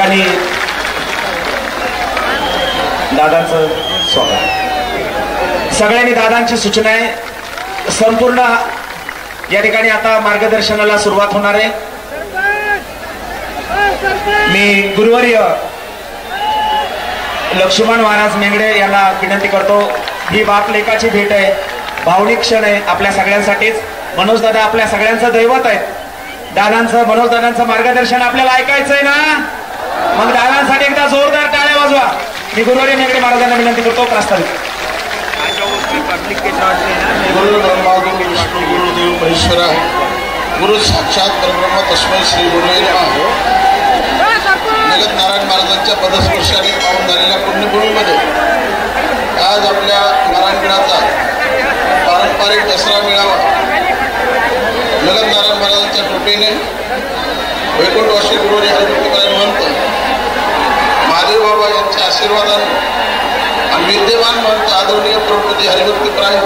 ठिकाणी दादांचं स्वागत। सगळ्यांनी दादांची सूचना आहे। संपूर्ण या ठिकाणी आता मार्गदर्शनाला सुरुवात होणार आहे। मी गुरुवर्य लक्ष्मण महाराज मेंगडे यांना विनंती करतो, ही बाप लेकाची भेट आहे, भावनिक क्षण आहे आपल्या सगळ्यांसाठीच। मनोज दादा आपल्या सगळ्यांचं दैवत आहे। दादांचं मनोज दादांचं मार्गदर्शन आपल्याला ऐकायचंय ना, मग दादांसाठी एकदा जोरदार टाळ्या वाजवा। मी गुरुवर्य मेंगडे महाराजांना विनंती करतो प्रस्तावित। गुरु ब्रह्मा गुरु विष्णू गुरुदेव महेश्वरा गुरु साक्षात परब्रह्म तस्मै श्री गुरुवे नमः। जगत नारायण महाराजांच्या पदस्पर्शाने पावन झालेल्या पुण्यभूमीमध्ये आज आपल्या नारायणगडाचा पारंपरिक दसरा मेळावा जगत नारायण महाराजांच्या कृपेने वैकुंठवासी गुरुवर्य हरिभक्तपरायण महंत महादेव बाबा यांच्या आशीर्वादाने आणि विद्यमान महंत आदरणीय प्रभूपती हरिभक्तपरायण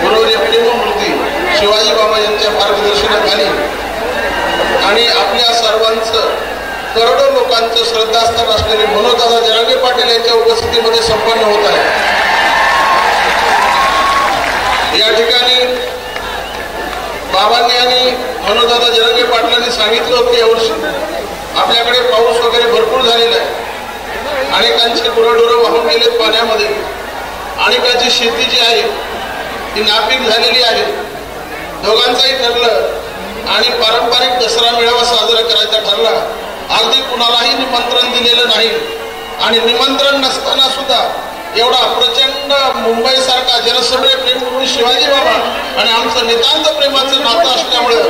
गुरुवर्य प्रेममूर्ती शिवाजी बाबा यांच्या मार्गदर्शनाखाली आणि आपल्या सर्वांचं करोडो लोकांचं श्रद्धास्थान असलेले मनोजदादा जरांगे पाटील यांच्या उपस्थितीमध्ये संपन्न होत आहे। या ठिकाणी बाबांनी आणि मनोजदादा जरांगे पाटलांनी सांगितलं होतं यावर्षी आपल्याकडे पाऊस वगैरे भरपूर झालेला आहे, अनेकांचे गुरंढोरं वाहून गेलेत पाण्यामध्ये, अनेकांची शेती जी आहे ती नापीक झालेली आहे। दोघांचंही ठरलं आणि पारंपरिक दसरा मेळावा साजरा करायचा ठरला। अगदी कुणालाही निमंत्रण दिलेलं नाही आणि निमंत्रण नसताना सुद्धा एवढा प्रचंड मुंबई सारखा जनसभ्य प्रेमभूमी शिवाजी बाबा आणि आमचं नितांत प्रेमाचं नातं असल्यामुळं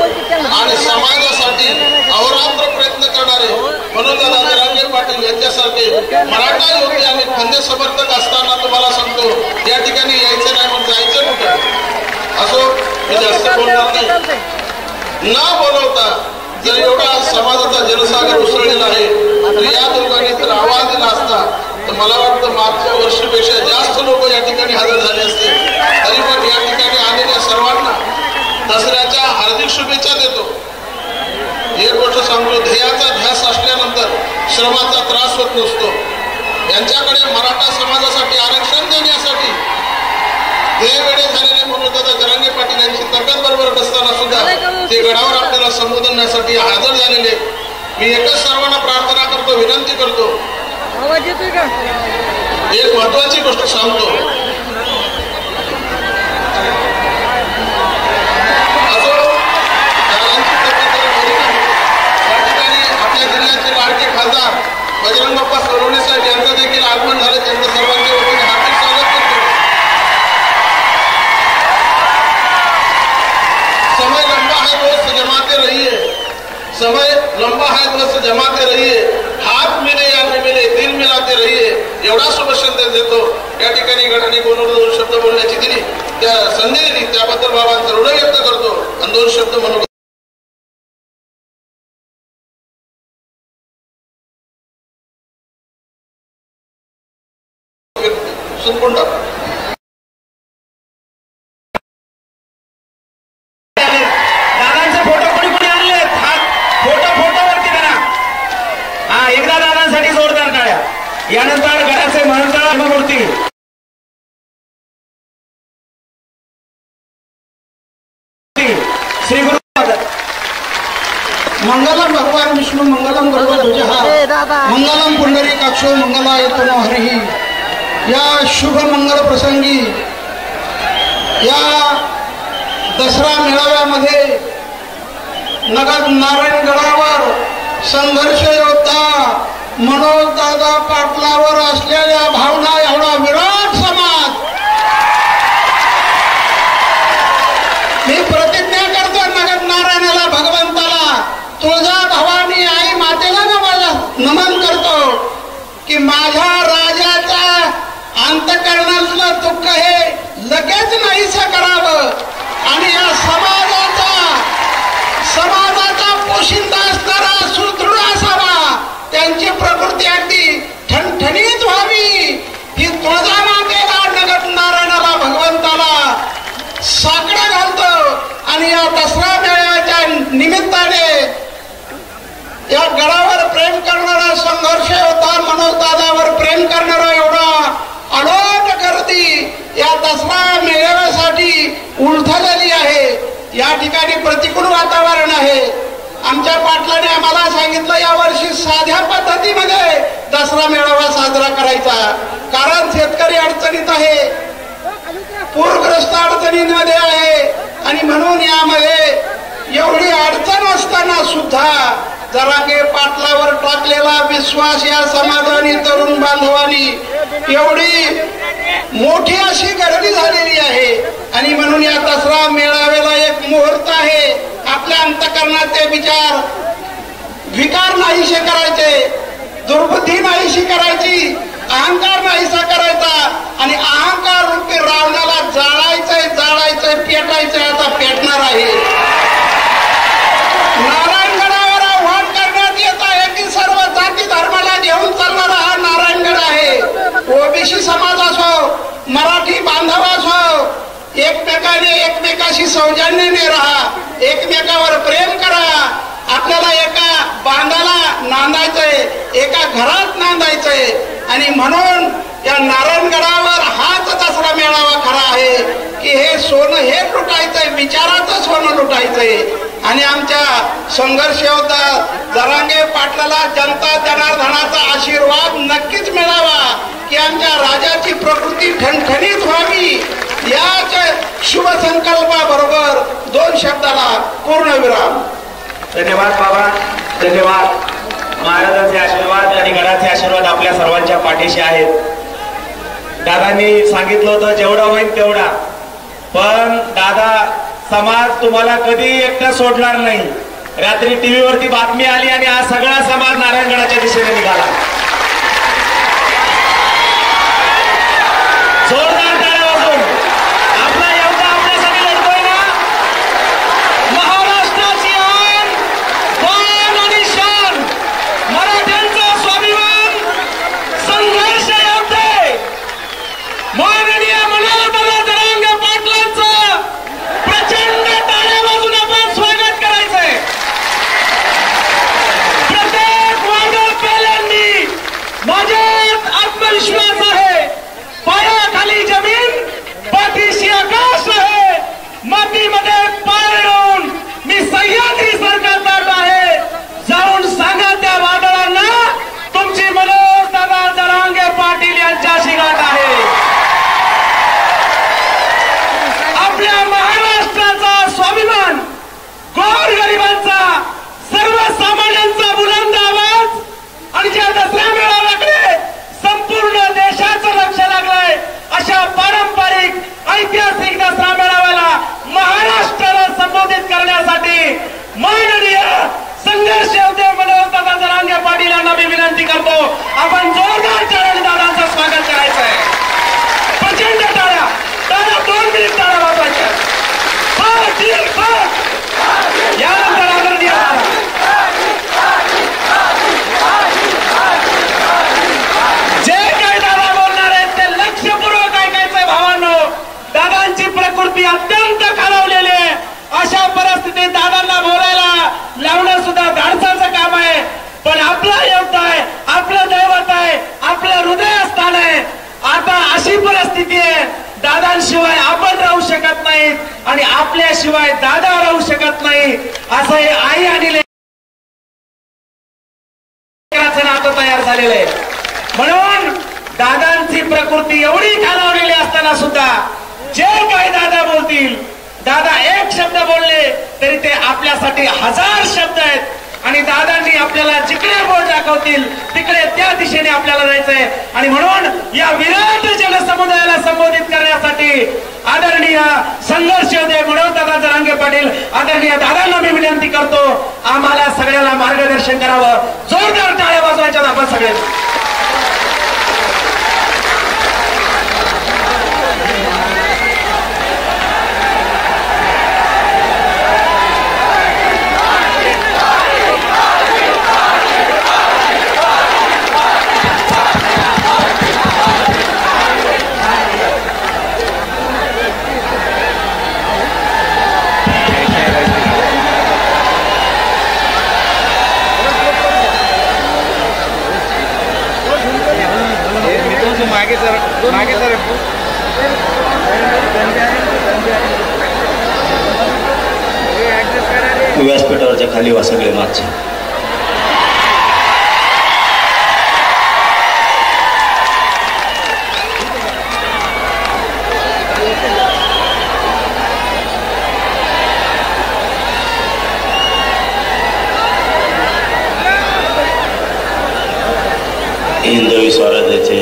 आणि समाजासाठी अहोरात्र प्रयत्न करणारे मनोजदादा जरांगे पाटील यांच्यासारखे मराठा योद्धे आणि खंदे समर्थक असताना तुम्हाला सांगतो या ठिकाणी यायचं नाही मग जायचं कुठं। असो मी जास्त बोलणार नाही। न बोलवता जर एवढा समाजाचा जनसागर उसळलेला आहे तर या दोघांनी जर आवाज दिला असता तर मला वाटतं मागच्या वर्षीपेक्षा जास्त लोक या ठिकाणी हजर झाले असते। तरी पण या ठिकाणी आलेल्या सर्वांना दसऱ्याच्या हार्दिक शुभेच्छा देतो। एक गोष्ट सांगतो, ध्येयाचा ध्यास असल्यानंतर श्रमाचा त्रास होत नसतो। यांच्याकडे मराठा समाजासाठी आरक्षण देण्यासाठी वेळे झालेले मनोजदादा जरांगे पाटील यांची ताकद बरोबर नसताना सुद्धा ते गडावर आपल्याला संबोधण्यासाठी हजर झालेले। मी एकच सर्वांना प्रार्थना करतो, विनंती करतो, एक महत्वाची गोष्ट सांगतो। आपल्या जिल्ह्याचे लाडके खासदार बजरंग बाप्पा सोनवणे साहेब यांचं देखील आगमन झालं, त्यांचं सर्वांच्या वतीने हार्दिक स्वागत करतो। समय लंबा है दोस्त जमाते रहिए, समय लंबा है दोस्त जमाते रहिए, हात मिले या न मिले दिल मिलाते रहिए, एवढा शुभ संदेश देतो। या ठिकाणी गणाने दोन शब्द बोलण्याची दिली, त्या संधी दिली त्याबद्दल बाबांचं ऋण व्यक्त करतो आणि दोन शब्द म्हणून संपूर्ण टाकतो। यानंतर गडाचे महंत मूर्ती श्री गुरु मंगलम भगवान विष्णू मंगलम गरुडध्वजः मंगलम पुंडरीकाक्षो मंगलायतनो हरिः। या शुभ मंगल प्रसंगी या दसरा मेळाव्यामध्ये नगर नारायणगडावर संघर्ष योद्धा मनोजदादा पाटलावर असलेल्या भावना एवढा विराट समाज मी प्रतिज्ञा करतो नगर नारायणाला भगवंताला तुळजा भवानी आई मातेला नमन करतो की माझ्या राजाचा अंतःकरणातलं दुःख हे लगेच नाहीसं करावं आणि या समाजाचा पोशिंदा असणारा सुदृढ असावा, त्यांची प्रकृती अगदी ठणठणीत व्हावी ही तुळजा मातेला नगर नारायणाला भगवंताला साकडं घालतो। आणि या दसरा मेळाव्याच्या निमित्ताने या गडावर प्रेम करणारा संघ दसरा मेळाव्यासाठी उलथलेली आहे. या ठिकाणी प्रतिकूल वातावरण आहे. आमच्या पाटलाने आम्हाला सांगितलं यावर्षी साध्या पद्धतीमध्ये दसरा मेळावा साजरा करायचा, कारण शेतकरी अडचणीत आहे, पूरग्रस्त अडचणीमध्ये आहे. आणि म्हणून यामध्ये एवढी अडचण असताना सुद्धा जरांगे पाटलावर टाकलेला विश्वास या समाजाने तरुण बांधवांनी एवढी मोठी अशी गर्दी झालेली आहे. आणि म्हणून या दसरा मेळाव्याला एक मुहूर्त आहे. आपल्या अंतःकरणाचे विचार विकार नाहीसे करायचे, दुर्बुद्धी नाहीशी करायची, अहंकार नाहीसा करायचा आणि अहंकार रूपी रावणाला जाळायचंय जाळायचंय पेटायचंय. आता पेटणार आहे. नारायणगडावर आव्हान करण्यात येत आहे की सर्व जाती धर्माला घेऊन चालणारा हा नारायणगड आहे. ओबीसी समाज असो, मराठी बांधव असो, एकमेकाशी सौजन्याने राहा, एकमेकावर प्रेम करा. आपल्याला एका बांधाला नांदायचंय, एका घरात नांदायचंय. आणि म्हणून या नारायणगडावर हाच दसरा मेळावा खरा आहे की हे सोनं हे लुटायचंय, विचाराचं सोनं लुटायचंय. आणि आमच्या संघर्ष योद्धा जरांगे पाटलाला जनता जनार्दनाचा आशीर्वाद नक्कीच मिळावा की आमच्या राजाची प्रकृती ठणठणीत व्हावी. याच शुभ संकल्पाबरोबर 2 शब्दाला पूर्णविराम. धन्यवाद बाबा, धन्यवाद. महाराजांचे आशीर्वाद आणि गडाचे आशीर्वाद आपल्या सर्वांच्या पाठीशी आहेत. दादांनी सांगितलं होतं जेवढा होईल तेवढा, पण दादा समाज तुम्हाला कधी एकटं सोडणार नाही. रात्री टीव्हीवरती बातमी आली आणि आज सगळा समाज नारायणगडाच्या दिशेने निघाला. जोरदार टाळ्या वाजवून आपला योद्धा आपल्यासाठी लढतोय ना. महाराष्ट्राची आन, मान आणि शान, मराठ्यांचा स्वाभिमान, संघर्ष योद्धे माननीय मनोहरदादा जरांगे पाटलांचं प्रचंड टाळ्या वाजून आपण स्वागत करायचंय. प्रत्येक वादळ पेल्यांनी माझ्यात आत्मविश्वास आहे. पायाखाली जमीन, पाठीशी आकाश आहे. मातीमध्ये पाय रोवून मी सह्याद्री सारखा चाललो आहे. जाऊन सांगा त्या वादळांना तुमची मनोहरदादा जरांगे पाटील यांच्याशी गाठ आहे. आपल्या महाराष्ट्राचा स्वाभिमान, गोरगरिबांचा, सर्वसामान्यांचा बुलंद आवाज आणि ज्या दसऱ्या मेळाव्याकडे संपूर्ण देशाचं लक्ष लागलंय अशा पारंपरिक ऐतिहासिक दसरा मेळाव्याला महाराष्ट्राला संबोधित करण्यासाठी माननीय संघर्ष योद्धे मनोहरदादा जरांगे पाटील यांना मी विनंती करतो, आपण जोरदार टाळ्याने दादांचं स्वागत करायचं आहे. प्रचंड टाळ्या, टाळ्या 2 मिनिट टाळ्या वाजवायच्या. यानंतर आदरणीय जे काही दादा बोलणार आहेत ते लक्षपूर्वक ऐकायचंय. भावांनो, दादांची प्रकृती अत्यंत खालावलेली आहे. अशा परिस्थितीत दादांना बोलायला लावणं सुद्धा धाडसाचं काम आहे. पण आपला योद्धा आहे, आपलं दैवत आहे, आपलं हृदयस्थान आहे. आता अशी परिस्थिती आहे, दादांशिवाय आपण राहू शकत नाही आणि आपल्याशिवाय दादा राहू शकत नाही. असं हे आई आणि लेकराचं नातं तयार झालेलं आहे. म्हणून दादांची प्रकृती एवढी खालावलेली असताना सुद्धा जे काही दादा बोलतील, दादा एक शब्द बोलले तरी ते आपल्यासाठी 1000 शब्द आहेत. आणि दादांनी आपल्याला जिकडे बोट दाखवतील तिकडे त्या दिशेने आपल्याला जायचंय. आणि म्हणून या विराट जनसमुदायाला संबोधित करण्यासाठी आदरणीय संघर्ष योद्धे मनोहरदादा जरांगे पाटील आदरणीय दादांना मी विनंती करतो, आम्हाला सगळ्याला मार्गदर्शन करावं. जोरदार टाळ्या वाजवायच्या आपण सगळे. मागे सर व्यासपीठावरच्या खाली वा सगळे मागचे. हिंदवी स्वराज्याचे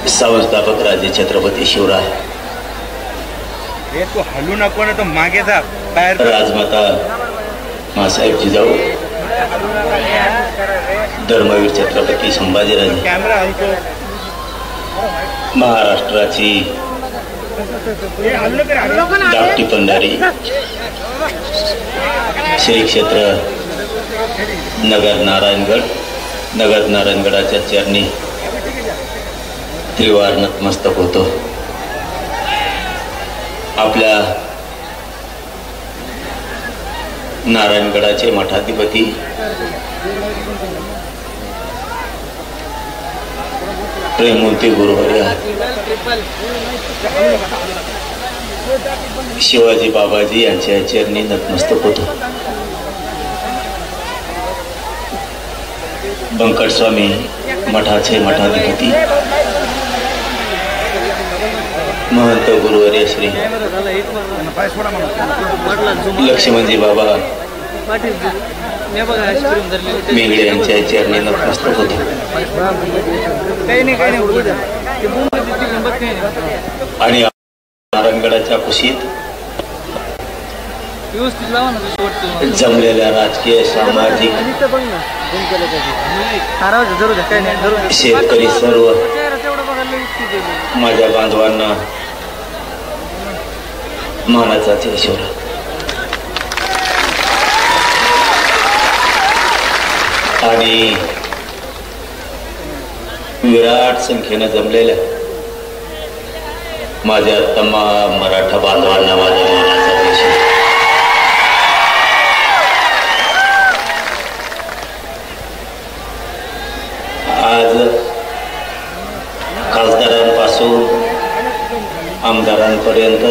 संस्थापक राजे छत्रपती शिवराय, हलू नको ना तो मागे जा बाहेर. राजमाता मासाहेब जिजाऊ, धर्मवीर छत्रपती संभाजीराजे, कॅमेरा हलतो. महाराष्ट्राची धाकटी पंढरी श्री क्षेत्र नगर नारायणगडाच्या चरणी त्रिवार नतमस्तक होतो. आपल्या नारायणगडाचे मठाधिपती प्रेममूर्ती गुरुवर्य शिवाजी बाबाजी यांच्या चरणी नतमस्तक होतो. बंकट स्वामी मठाचे मठाधिपती महंत गुरुवर्य श्री लक्ष्मणजी बाबा मेंगडे यांच्या चरणी नतमस्तक होतो. आणि नारायणगडाच्या कुशीत जमलेल्या राजकीय सामाजिक शेतकरी सर्व माझ्या बांधवांना मानाचा यशोरा. आणि विराट संख्येनं जमलेल्या माझ्या तमाम मराठा बांधवांना माझ्या मानाचा यशोरा. आज खासदारांपासून आमदारांपर्यंत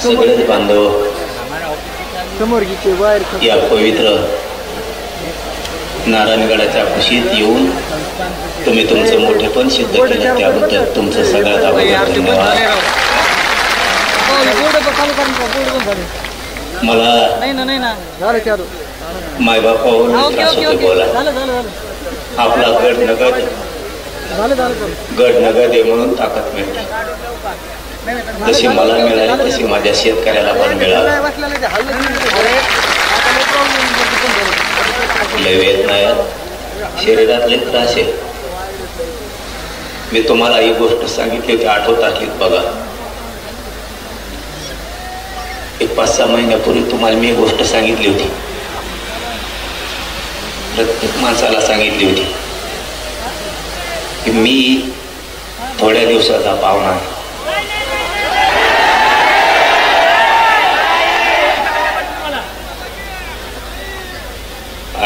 सगळेच बांधव या पवित्र नारायणगडाच्या कुशीत येऊन तुम्ही तुमचं मोठेपण सिद्ध केलं, त्याबद्दल तुमचं सगळ्यात अगोदर धन्यवाद. मला मायबापावर त्रास होतो बोला. आपला गड नगद आहे म्हणून ताकद मिळते. जशी मला मिळाली तशी माझ्या शेतकऱ्याला पण मिळाली. लय वेदना आहेत, शरीरात लय त्रास आहे. मी तुम्हाला ही गोष्ट सांगितली होती, आठवतात बघा. एक 5-6 महिन्यापूर्वी तुम्हाला मी गोष्ट सांगितली होती, प्रत्येक माणसाला सांगितली होती की मी थोड्या दिवसाचा पाहुणा आहे.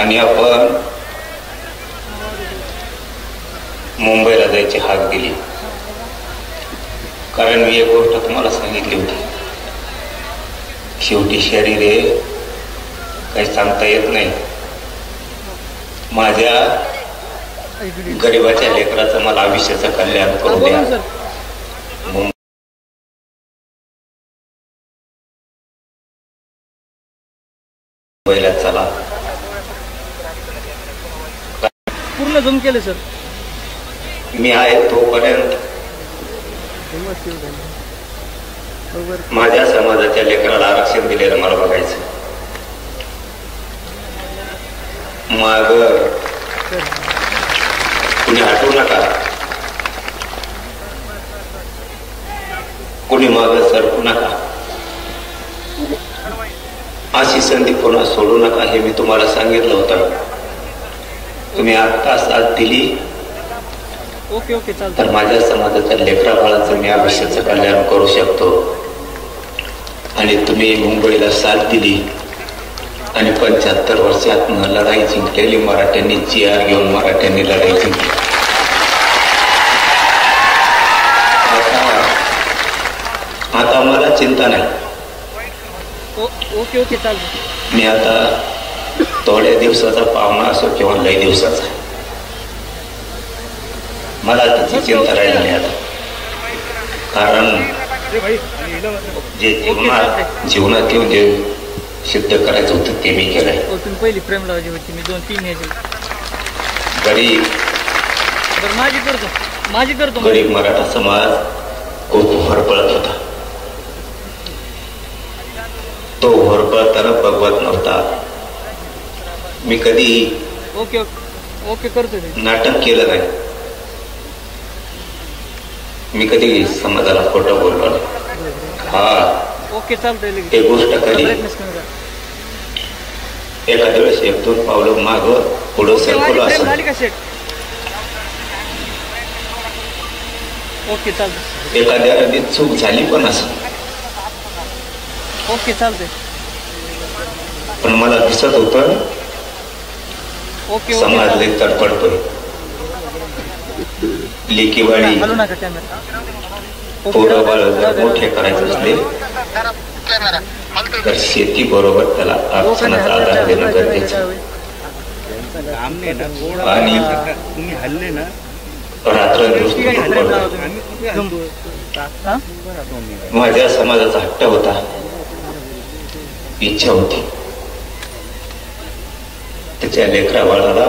आणि आपण मुंबईला जायची हाक दिली, कारण मी एक गोष्ट तुम्हाला सांगितली होती, शेवटी शरीर हे काही सांगता येत नाही. माझ्या गरिबाच्या लेकराचं मला आयुष्याचं कल्याण करून द्या. मुंबईला चला. पूर्ण जम केले सर. मी आहे तोपर्यंत माझ्या समाजाच्या लेकराला आरक्षण दिलेलं मला बघायचं. माग कुणी हटवू नका, कुणी माग सरकू नका, अशी संधी कोणा सोडू नका. हे मी तुम्हाला सांगितलं होतं. तुम्ही आता साथ दिली तर माझ्या समाजाच्या लेकरा बाळाचं मी आयुष्याचं कल्याण करू शकतो. आणि तुम्ही मुंबईला साथ दिली आणि 75 वर्षात लढाई जिंकलेली मराठ्यांनी, GR घेऊन मराठ्यांनी लढाई जिंकली. आता मला चिंता नाही. ओके ओके चालतं. मी आता थोड्या दिवसाचा पाहुणा असो किंवा लय दिवसाचा, मला त्याची चिंता राहिली नाही आता. कारण जे जीवनात येऊन जे सिद्ध करायचं होतं ते मी केलंय. तुम्ही पहिली फ्रेम लावायची होती, मी 2-3 ह्याची गरीब बरं माझी करतो गरीब मराठा समाज खूप होरपळत होता. तो होरपळताना बघवत नव्हता. मी कधी ओके ओके करतो ते. नाटक केलं नाही. मी कधी समाजाला खोटं बोललो नाही. हा ओके चालतंय. ते गोष्ट कधी एखाद्या वेळेस 1-2 पावलं माग पुढं सरकवलं असं. झाली का सेट? ओके चालतं. एखाद्या रंगीत चूक झाली पण असं. ओके चालतंय. पण मला दिसत होतं ओके समाज लई तडफडतोय. लेकीवाडी हलू नका कॅमेरा. पोरं बाळ जर मोठे करायचे असले तर शेती बरोबर त्याला आरक्षणाचा आधार देणं गरजेचं. आणि तुम्ही हल्ले ना रात्रंदिवस माझ्या समाजाचा हट्ट होता, इच्छा होती त्याच्या लेकरा बाळाला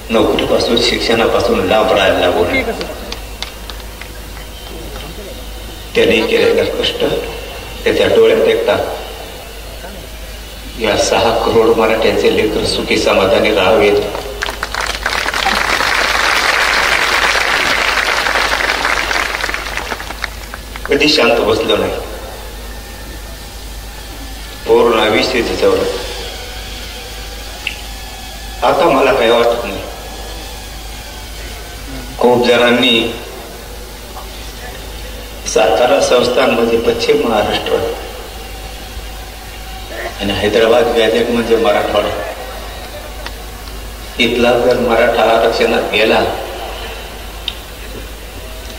नोकरीपासून शिक्षणापासून लाभ राहायला लागू. त्याने केलेलं कष्ट त्याच्या डोळ्यात एकटा. या 6 करोड मराठ्यांचे लेकर सुखी समाधानी राहावेत कधी शांत बसलो नाही. पूर्ण आयुष्य त्याच्यावर. आता मला काही वाटत नाही. खूप जणांनी सातारा संस्थान म्हणजे पश्चिम महाराष्ट्र आणि हैदराबाद गॅजेट म्हणजे मराठवाडा. इथला जर मराठा आरक्षणात गेला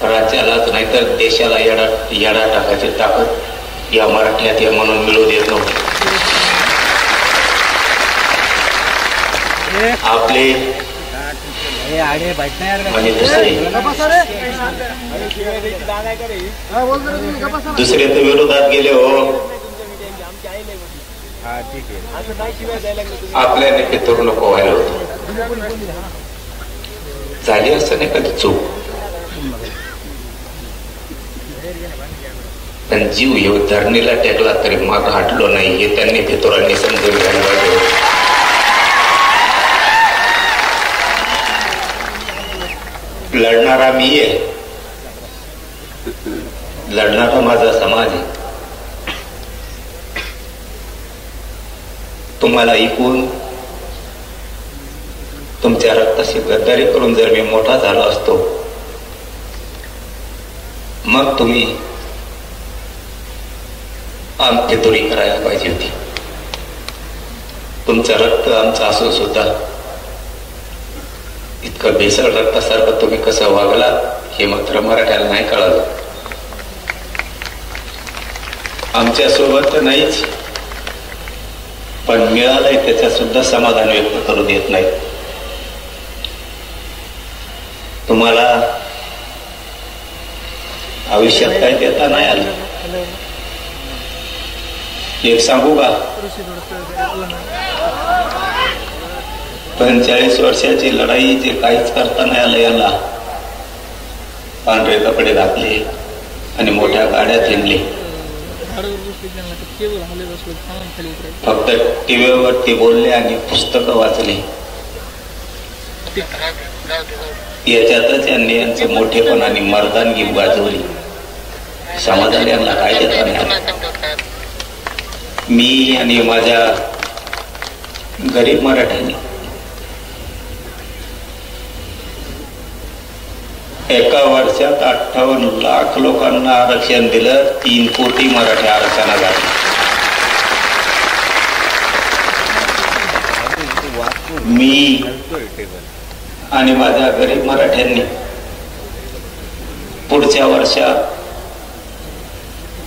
राज्यालाच नाही तर देशाला येडा टाकायची ताकद या मराठ्यात या म्हणून मिळू देत नव्हती. आपले म्हणजे दुसरे तर विरोधात गेले हो. आपल्याने ते तर नको व्हायला होतं. झाली असं नाही कधी चूक, पण जीव येऊ धरणीला टेकला तरी माग हटलो नाही हे त्यांनी फितुरांनी समजून घ्यायला पाहिजे. लढणारा मी आहे, लढणारा माझा समाज आहे. तुम्हाला ऐकून तुमच्या रक्ताशी गद्दारी करून जर मी मोठा झालो असतो मग तुम्ही आमची तुरी करायला पाहिजे होती. तुमचं रक्त आमचं असून सुद्धा इतकं भेसळ रक्तासारखं तुम्ही कसं वागला हे मात्र मराठ्याला नाही कळलं. आमच्या सोबत तर नाहीच, पण मिळालंय त्याच्या सुद्धा समाधान व्यक्त करू देत नाही. तुम्हाला आयुष्यात काय देता नाही आलं. एक सांगू का, 45 वर्षाची लढाई जे काहीच करता नाही आलं याला. पांढरे कपडे घातले आणि मोठ्या गाड्यात हिंडले. फक्त टीव्हीवरती बोलले आणि पुस्तकं वाचले. याच्यातच यांनी यांचे मोठेपण आणि मर्दानगी गाजवली. समाजाला यांना काय देता नाही आलं. मी आणि माझ्या गरीब मराठ्यांनी एका वर्षात 58 लाख लोकांना आरक्षण दिलं. 3 कोटी मराठी आरक्षणाला घातले. मी आणि माझ्या गरीब मराठ्यांनी पुढच्या वर्षात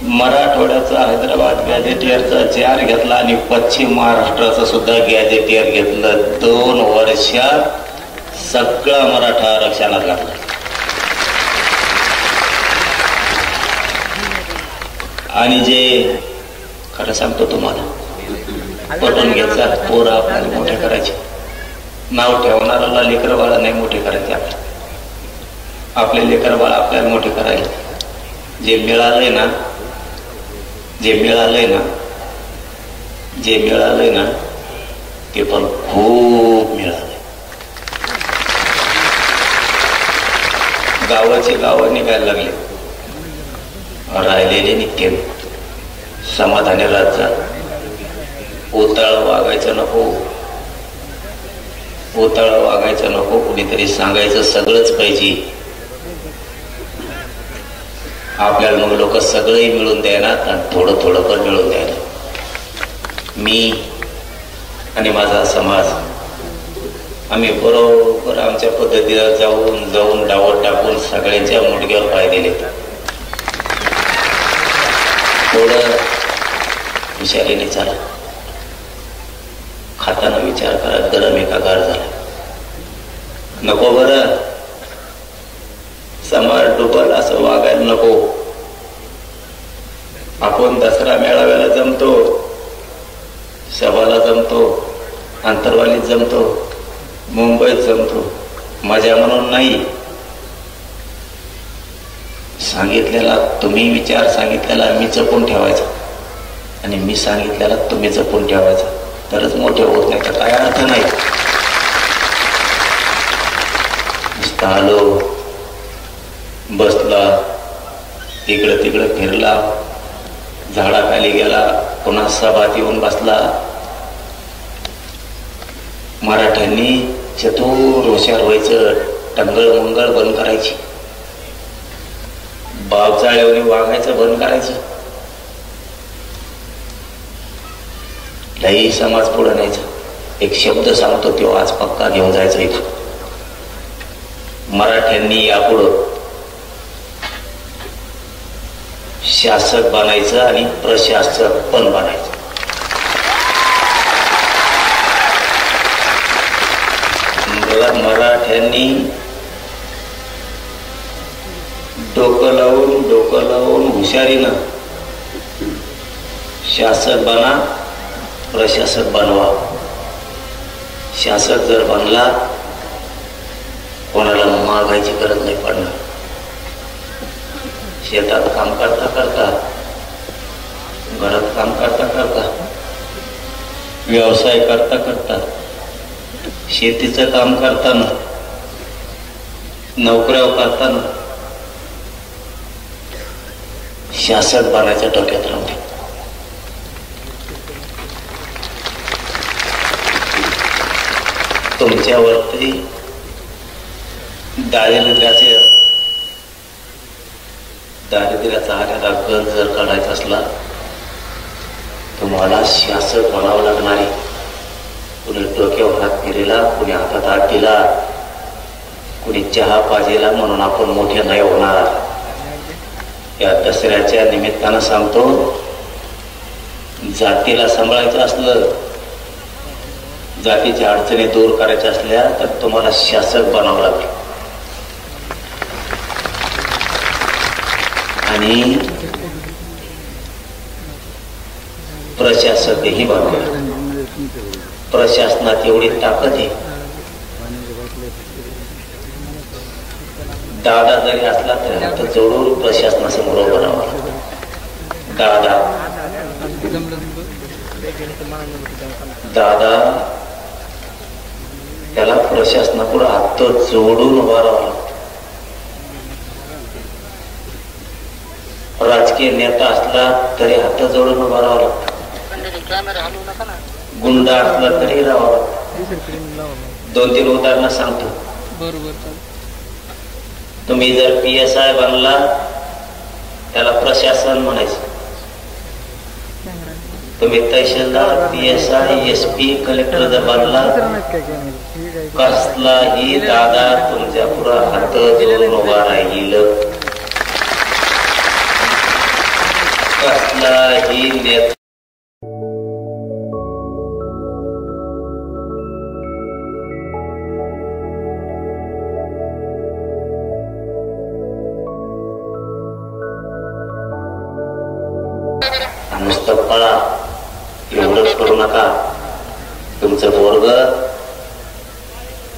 मराठवाड्याचा हैदराबाद गॅजेटियरचा जार घेतला आणि पश्चिम महाराष्ट्राचं सुद्धा गॅजेटियर घेतलं. 2 वर्षात सगळा मराठा आरक्षणात घातला. आणि जे खरं सांगतो तुम्हाला, पटून घ्यायचा, पोरं आपल्याला मोठे करायचे, नाव ठेवणाऱ्याला लेकर बाळा नाही मोठे करायचे. आपले लेकर बाळा आपल्याला मोठे करायचे. जे मिळालंय ना ते पण खूप मिळालंय. गावाचे गाव निघायला लागले, राहिलेले निघते. समाधानी राजा, ओताळ वागायचं नको, कुणीतरी सांगायचं सगळंच पाहिजे. आपल्याला मग लोक सगळंही मिळून द्यायला आणि थोडं थोडं पण मिळून द्यायला. मी आणि माझा समाज आम्ही बरोबर आमच्या पद्धतीला जाऊन डावं टाकून सगळ्यांच्या मुडक्यावर पाय दिले. थोडं हुशारीने चाला, खाताना विचार करा गरम आहे का गार झाला. नको बरं, समाज डुबल असं वागायला नको. आपण दसरा मेळाव्याला जमतो, सभाला जमतो, अंतरवालीत जमतो, मुंबईत जमतो, मजा म्हणून नाही. सांगितलेला तुम्ही विचार सांगितलेला मी जपून ठेवायचा आणि मी सांगितलेला तुम्ही जपून ठेवायचा, तरच मोठे होत नाही. तर काय अर्थ नाही. नुसता आलो, बसला, इकडं तिकडं फिरला, झाडाखाली गेला, पुन्हा सभात येऊन बसला. मराठ्यांनी चतुर हुशार व्हायचं, टंगळ मंगळ बंद करायची, बावचाळ्यावरी वागायचं बंद करायचं, लई समाज पुढे न्यायचा. एक शब्द सांगतो तो आज पक्का घेऊन जायचा इथं. मराठ्यांनी यापुढं शासक बनायचं आणि प्रशासक पण बनायचं. मराठ्यांनी डोकं लावून हुशारीनं शासक बना, प्रशासक बनवा. शासक जर बनला, कोणाला मागायची गरज नाही पडणार. शेतात काम करता करता, घरात काम करता करता, व्यवसाय करता करता, शेतीचं काम करताना, नोकऱ्या करताना शासक बनायच्या डोक्यात राहते. तुमच्यावरती दारिद्र्याचा आलेला गंज जर काढायचा असला, तुम्हाला शासक बनावं लागणार आहे. कुणी डोक्यावर हात फिरेला, कुणी हातात हात दिला, कुणी चहा पाजेला म्हणून आपण मोठे नाही होणार. या दसऱ्याच्या निमित्तानं सांगतो, जातीला सांभाळायचं असलं, जातीच्या अडचणी दूर करायच्या असल्या तर तुम्हाला शासक बनावं लागेल. आणि प्रशासकही बनावं. प्रशासनात एवढी ताकद आहे, दादा जरी असला तरी हात जोडून प्रशासनासमोर उभं राहावं. दादा त्याला प्रशासनापुढे हात जोडून उभा राहावं. राजकीय नेता असला तरी हात जोडून उभा राहावं लागतं. गुंडा असला तरी राहावं लागतं. 2-3 उदाहरणं सांगतो. तुम्ही जर PSI बनला, त्याला प्रशासन म्हणायचं. तुम्ही तहसीलदार, PSI, SP, कलेक्टर जर बनला, कसलाही दादा तुमच्या पुढे हात जोडून उभा राहील. ही लेख नुसतं पळा एवढंच करू नका. तुमचं पोरग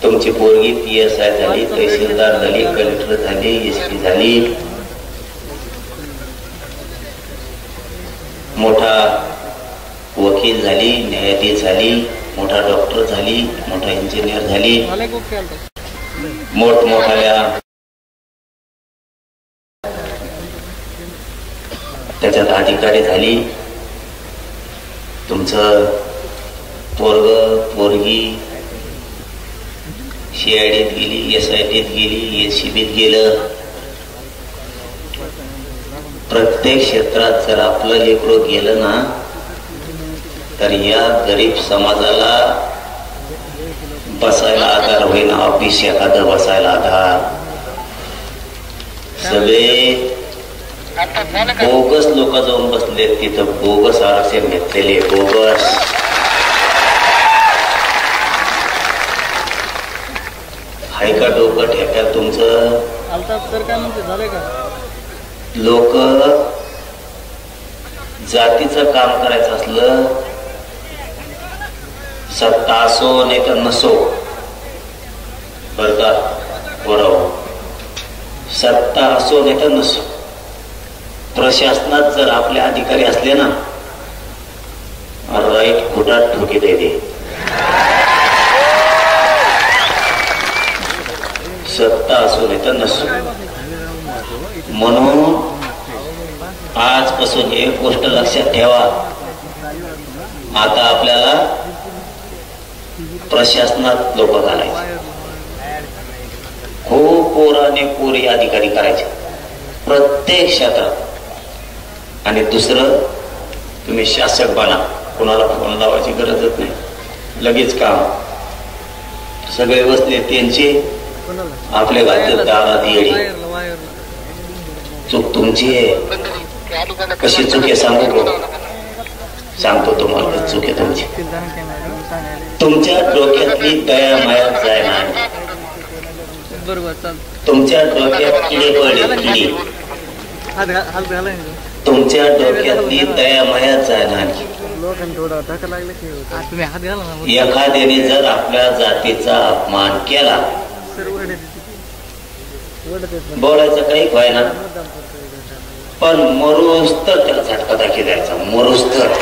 तुमची पोरगी PSI झाली, तहसीलदार झाली, कलेक्टर झाली, SP झाली, मोठा वकील झाली, न्यायाधीश झाली, मोठा डॉक्टर झाली, मोठा इंजिनियर झाली, मोठमोठ्या त्याच्यात अधिकारी झाली. तुमचं पोरग पोरगी CIDत गेली, SITत गेली, SCBत गेलं. प्रत्येक क्षेत्रात जर आपलं लेकरं गेलं ना तर या गरीब समाजाला बसायला आधार होईना. ऑफिस एखादं बसायला आधार. सगळे बोगस लोक जाऊन बसले तिथं, बोगस आरक्षण घेतलेले, बोगस. हाय का डोकं ठेक्यात तुमचं? लोक जातीचं काम करायचं असलं, सत्ता असो नाही तर नसो, बर का बरोबर, सत्ता असो नाही तर नसो, प्रशासनात जर आपले अधिकारी असले ना राईट खोटात ठोकी देते. सत्ता असो नाही तर नसो. म्हणून आजपासून एक गोष्ट लक्षात ठेवा. आता आपल्याला प्रशासनात लोक घालायचे, खूप पोराने पोरी अधिकारी करायचे प्रत्येक क्षेत्रात. आणि दुसरं, तुम्ही शासक बना, कोणाला फोन लावायची गरजच नाही, लगेच काम. सगळे बसले त्यांचे, आपल्या घातले दारात येडी. चूक तुमची आहे. कशी चूक आहे सांगू? सांगतो तुम्हाला चूक आहे तुमची. तुमच्या डोक्यातली दया माया जायना. तुमच्या डोक्यात किडे पडले, किडी. तुमच्या डोक्यातली दया माया जायना. एखाद्याने जर आपल्या जातीचा अपमान केला, बोलायचं काही व्हायना, पण मरूस तर त्याला झटका दाखी द्यायचा. मरूस तर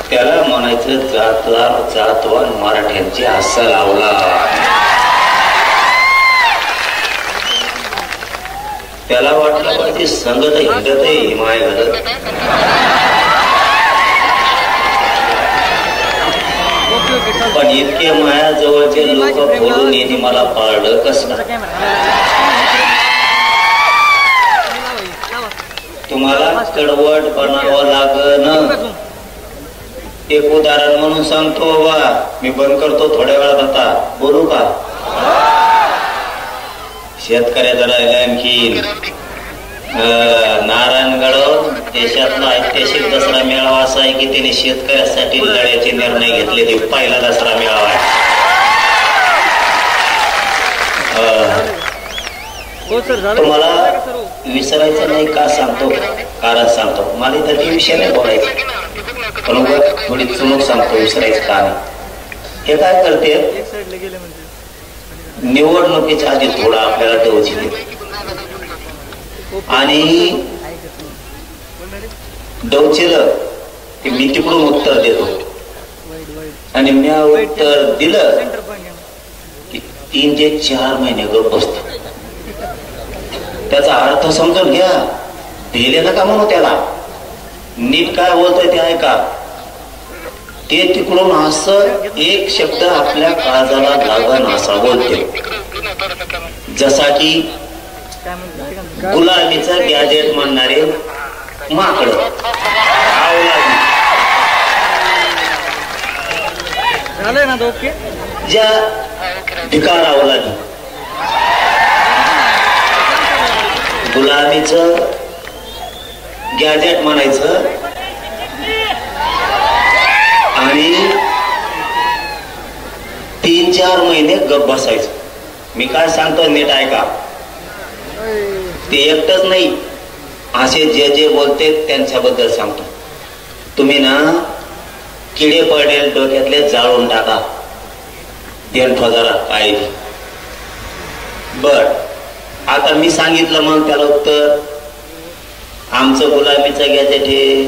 त्याला म्हणायचं जातवान मराठ्यांची अस्सल अवलाद. त्याला वाटलं पाहिजे संगत हिंडत आहे माय घालत. पण इतके माया जवळचे लोक फोडून येणे मला पाळलं कसं? तुम्हाला कडवट बनावं लागन. एक उदाहरण म्हणून सांगतो बा, मी बंद करतो थोड्या वेळात. आता बोलू का? शेतकऱ्याचा राहिला आणखी नारायणगड देशातला ऐतिहासिक दसरा मेळावा असा आहे की त्याने शेतकऱ्यासाठी लढ्याचे निर्णय घेतले. ते पहिला दसरा मेळावा आहे. तुम्हाला विसरायचं नाही का सांगतो? कारण सांगतो. मला इथं विषय नाही बोलायचं, पण थोडी चुनूक सांगतो विसरायचं का नाही. हे काय करते, निवडणुकीच्या आधी थोडा आपल्याला डोची देते आणि डोचेलं की मी तिकडून उत्तर देतो आणि मी उत्तर दिलं की 3 ते 4 महिने गप बसतो. त्याचा अर्थ समजून घ्या. दिले नका म्हणू त्याला. नीट काय बोलतोय ते ऐका. ते तिकडून असं एक शब्द आपल्या काळजाला लागण असा बोलते, जसा की गुलामीचं गॅजेट म्हणणारे माकड. ज्या भिकार अवलादी गुलामीचं गॅजेट म्हणायचं आणि 3-4 महिने गप बसायचं. मी काय सांगतो नीट ऐका. ते एकटंच नाही, असे जे जे बोलते त्यांच्याबद्दल सांगतो. तुम्ही ना किडे पडेल डोक्यातले जाळून टाका, देणठो जरा काय. बर, आता मी सांगितलं मग त्याला उत्तर, आमचं गुलामीचं गॅजेट हे.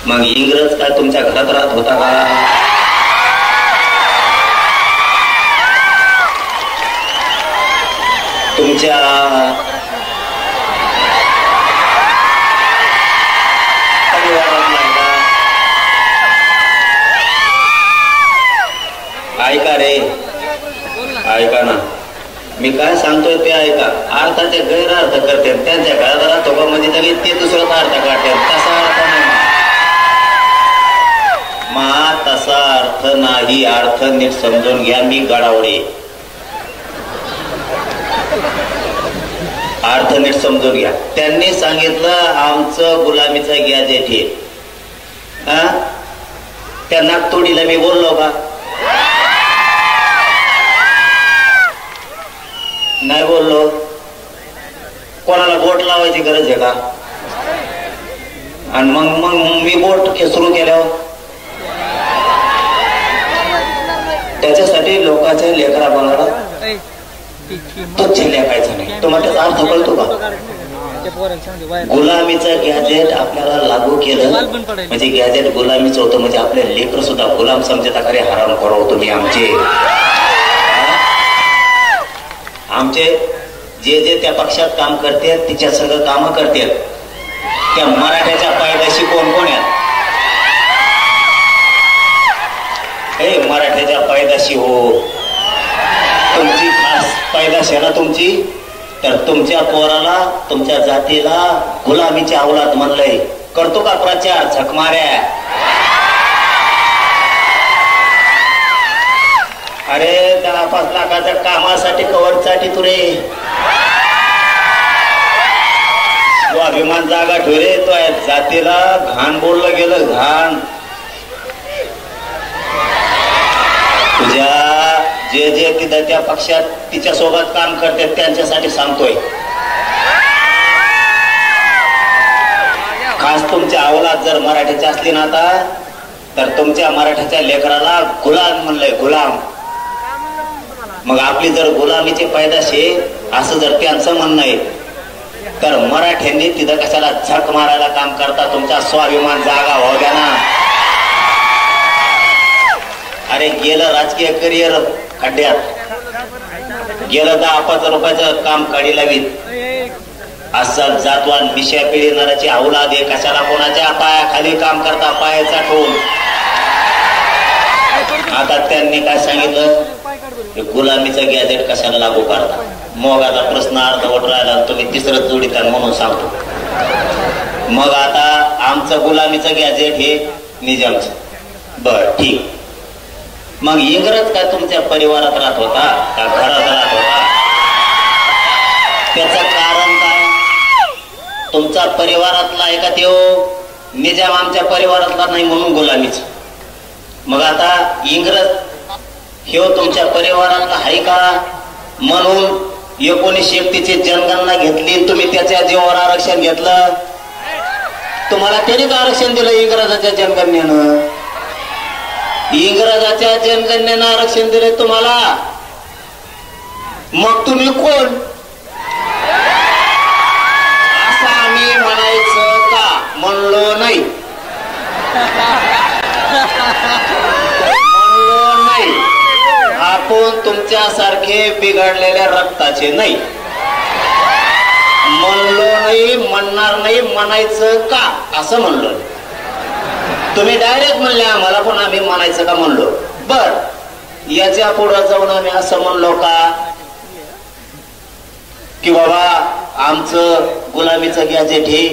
मग इंग्रज काय तुमच्या घरात राहत होता का? तुमच्या परिवारात नाही का? ऐका रे, ऐका ना, मी काय सांगतोय ते ऐका. अर्थाचे गैरअर्थ करते, त्यांच्या घरात राहतो का म्हणजे तरी ते दुसराच अर्थ काढते. तसा अर्थ नाही मा, तसा अर्थ नाही. अर्थ नीट समजून घ्या. मी गडावडे, अर्थ नीट समजून घ्या. त्यांनी सांगितलं आमचं गुलामीचं गॅजेट हे. त्या नागतोडीला मी बोललो का? नाही बोललो. कोणाला बोट लावायची गरज आहे का? आणि मग मग मी बोट सुरू केल्यावर त्याच्यासाठी लोकांच्या लेकरा बनाला तुच्छ लेखायचं नाही. तुम्हाला अर्थ कळतो का? गुलामीचं गॅजेट आपल्याला लागू केलं म्हणजे गॅजेट गुलामीचं होतं, म्हणजे आपले लेकर सुद्धा गुलाम समजता खरे हराम करो तुम्ही. आमचे जे जे त्या पक्षात काम करतात तिच्या सगळं काम करतात. त्या मराठ्याच्या पायदाशी कोण कोण आहेत? हे मराठ्याच्या पायदाशी हो, तुमची खास पैदाश आहे ना तुमची, तर तुमच्या पोराला तुमच्या जातीला गुलामीची अवलाद म्हणलंय. करतो का प्रचार? झकमाऱ्या. अरे 10-5 लाखाच्या कामासाठी कवरसाठी तुरे स्वाभिमान जागा ठेवले. तो जातीला घाण बोललं गेलं, घाण. तुझ्या जे जे तिथं त्या पक्षात तिच्या सोबत काम करतात त्यांच्यासाठी सांगतोय. खास तुमच्या अवलाद जर मराठीची असली ना आता, तर तुमच्या मराठीच्या लेकराला गुलाम म्हणलंय, गुलाम. मग आपली जर गुलामीची पैदाश आहे असं जर त्यांचं म्हणणं आहे, तर मराठ्यांनी तिथं कशाला झक मारायला काम करता? तुमचा स्वाभिमान जागा व्हाव द्या ना. अरे गेलं राजकीय करिअर खड्ड्यात, गेलं 10-5 रुपयाचं काम काढी लावीत. असं जातवान मिशा पिढीणाऱ्याची अवलाद आहे. कशाला कोणाच्या पायाखाली काम करता, पायाचा ठेवून. आता त्यांनी काय सांगितलं, गुलामीचं गॅजेट कशाला लागू करता? मोगाचा प्रश्न अर्धवट राहिला, तुम्ही तिसरं जोडीता म्हणून सांगतो. मग आता आमचं गुलामीचं गॅजेट हे निजामचं. बर ठीक. मग इंग्रज काय तुमच्या परिवारात राहत होता का घरात राहत होता? त्याचं कारण काय? तुमचा परिवारातला आहे का त्यो? निजाम आमच्या परिवारातला नाही म्हणून गुलामीच. मग आता इंग्रज ह्यो तुमच्या परिवारातला आहे का म्हणून 1931ची जनगणना घेतली, तुम्ही त्याच्या जीवावर आरक्षण घेतलं. तुम्हाला त्यांनीच आरक्षण दिलं इंग्रजाच्या जनगणनेनं. इंग्रजाच्या जनगणनेनं आरक्षण दिले तुम्हाला. मग तुम्ही कोण असं आम्ही म्हणायचं का? म्हणलो नाही, म्हणलो नाही. आपण तुमच्यासारखे बिघडलेल्या रक्ताचे नाही. म्हणलो नाही, म्हणणार नाही. म्हणायचं का असं म्हणलो. तुम्ही डायरेक्ट म्हणले आम्हाला, पण आम्ही म्हणायचं का म्हणलो. बर, याच्या पुढे जाऊन आम्ही असं म्हणलो का की बाबा आमचं गुलामीचं गॅजेट हे.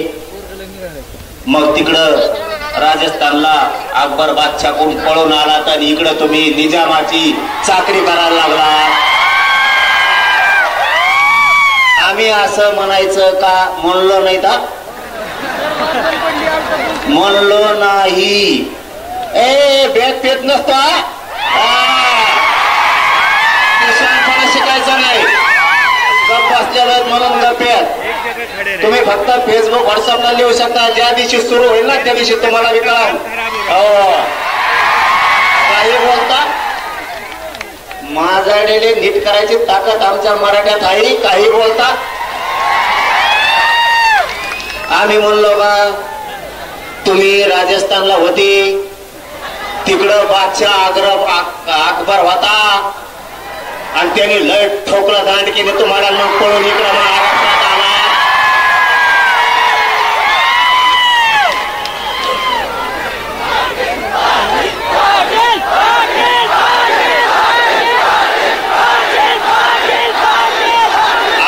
मग तिकडं राजस्थानला अकबर बादशाहकडून पळून आला, तर इकडं तुम्ही निजामाची चाकरी करायला लागला. आम्ही असं म्हणायचं का म्हणलो नाही का? म्हणलो नाही. ए भेद पेत नसतो. शिकायचं नाही. गप बसलेलं म्हणून गप्पेत. तुम्ही फक्त फेसबुक व्हॉट्सअपला लिहू शकता. ज्या दिवशी सुरू होईल ना त्या दिवशी तुम्हाला बी कळेल. हो काही बोलता माझ्याकडे नीट करायची ताकद आमच्या मराठ्यात आहे. काही बोलता. आम्ही म्हणलो का तुम्ही राजस्थानला होती तिकडं बादशाह अकबर होता आणि त्यांनी लय ठोकला दांड केले तुम्हाला मग पळून इकडं महाराष्ट्रात आला.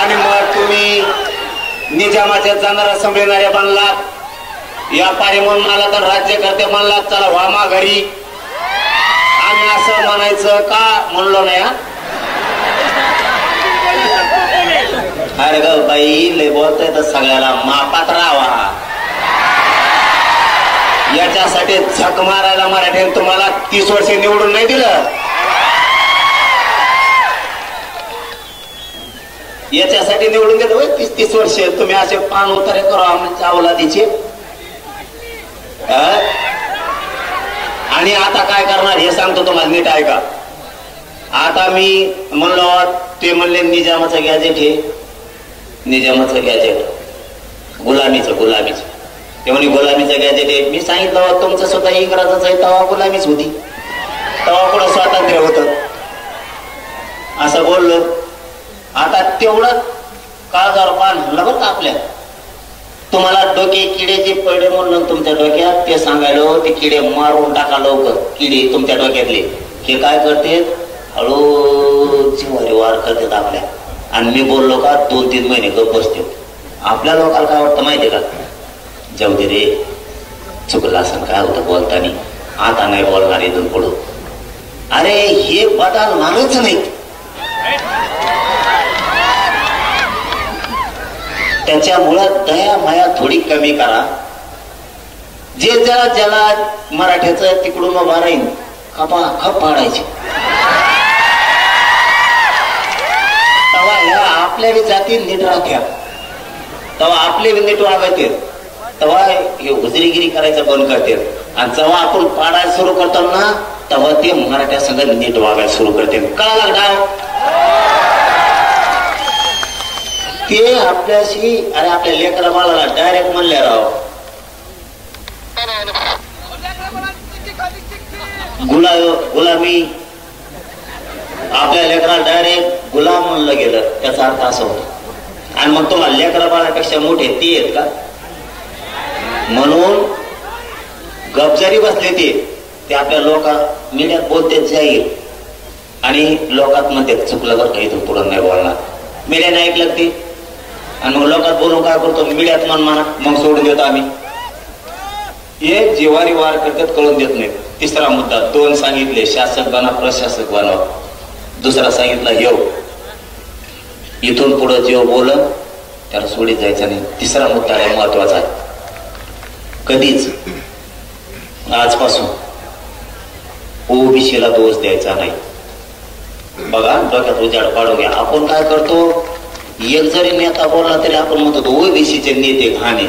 आणि मग तुम्ही निजामाच्या जाणारा संभळणाऱ्या बनलात. व्यापारी म्हणून मला तर राज्य करते म्हणलात. चला व्हामा घरी. आम्ही असं म्हणायचं का म्हणलो नाही. अरे ग बाई लय बोलतोय तर सगळ्याला मापात राहावा. याच्यासाठी झक मारायला मराठ्याने तुम्हाला 30 वर्षे निवडून नाही दिलं. याच्यासाठी निवडून देतो 30 वर्षे. तुम्ही असे पान उतारे करू आमच्या अवलादीचे. आणि आता काय करणार हे सांगतो तुम्हाला नीट ऐका. आता मी म्हणलो ते म्हणले निजामाचं गॅजेट हे निजामाचं गॅजेट गुलामीचं ते म्हणे गुलामीचं गॅजेट आहे. मी सांगितलं तुमचं स्वतः इंग्रजाचं आहे तेव्हा गुलामीच होती. तेव्हा कुठं स्वातंत्र्य होतं असं बोललो. आता तेवढं काळजावर पान हल्ला बरं का आपल्या. तुम्हाला डोके किडे जे पडले म्हणून तुमच्या डोक्यात ते सांगायलो ते किडे मारून टाका लवकर. किडे तुमच्या डोक्यातले हे काय करते हळू जिवारी वार करतात आपल्या. आणि मी बोललो का 2-3 महिने गप बसते. आपल्या लोकांना काय वाटतं माहितीये का जाऊ दे रे चुकलं असं काय होतं बोलतानी आता नाही बोलणार इथून पुढं. अरे हे बदलणारच नाही. त्याच्यामुळं दया माया थोडी कमी करा. जे ज्याला मराठ्याचं तिकडून उभा राहील खप पाडायचे. तेव्हा ह्या आपल्या जाती नीट राहत्या. तेव्हा आपले नीट वागायचे. तेव्हा हे हुजरीगिरी करायचं बंद करते. आणि जेव्हा आपण पाडायला सुरू करतो ना तेव्हा ते मराठ्या सगळं नीट वागायला सुरू करते. कळालं डाव ते आपल्याशी. अरे आपल्या लेकरा बाळाला डायरेक्ट म्हणले राव गुलामी. आपल्या लेकराला डायरेक्ट गुलाम म्हणलं गेलं त्याचा अर्थ असं होतो. आणि मग तुम्हाला लेकरा बाळापेक्षा मोठे ते आहेत का म्हणून गपजारी बसले ते आपल्या लोका मीडियात बोलते जाईल. आणि लोकात म्हणते चुकलं बरं काही इथून पुढं नाही बोलणार. मीडियाने ऐकलं ते आणि मग लोकात बोलून काय करतो मीडियात म्हणा मग सोडून देतो आम्ही. हे जिवारी वार करतात कळून देत नाहीत. तिसरा मुद्दा 2 सांगितले शासक बना प्रशासक बनवा. दुसरा सांगितला येऊ इथून पुढं जेव बोल त्याला सोडीत जायचं नाही. तिसरा मुद्दा आहे महत्वाचा आहे. कधीच आजपासून ओबीसीला दोष द्यायचा नाही. बघा डोक्यात उजाड पाडू घ्या. आपण काय करतो एक जरी नेता बोलला तरी आपण म्हणतो ओबीसीचे नेते घाणे.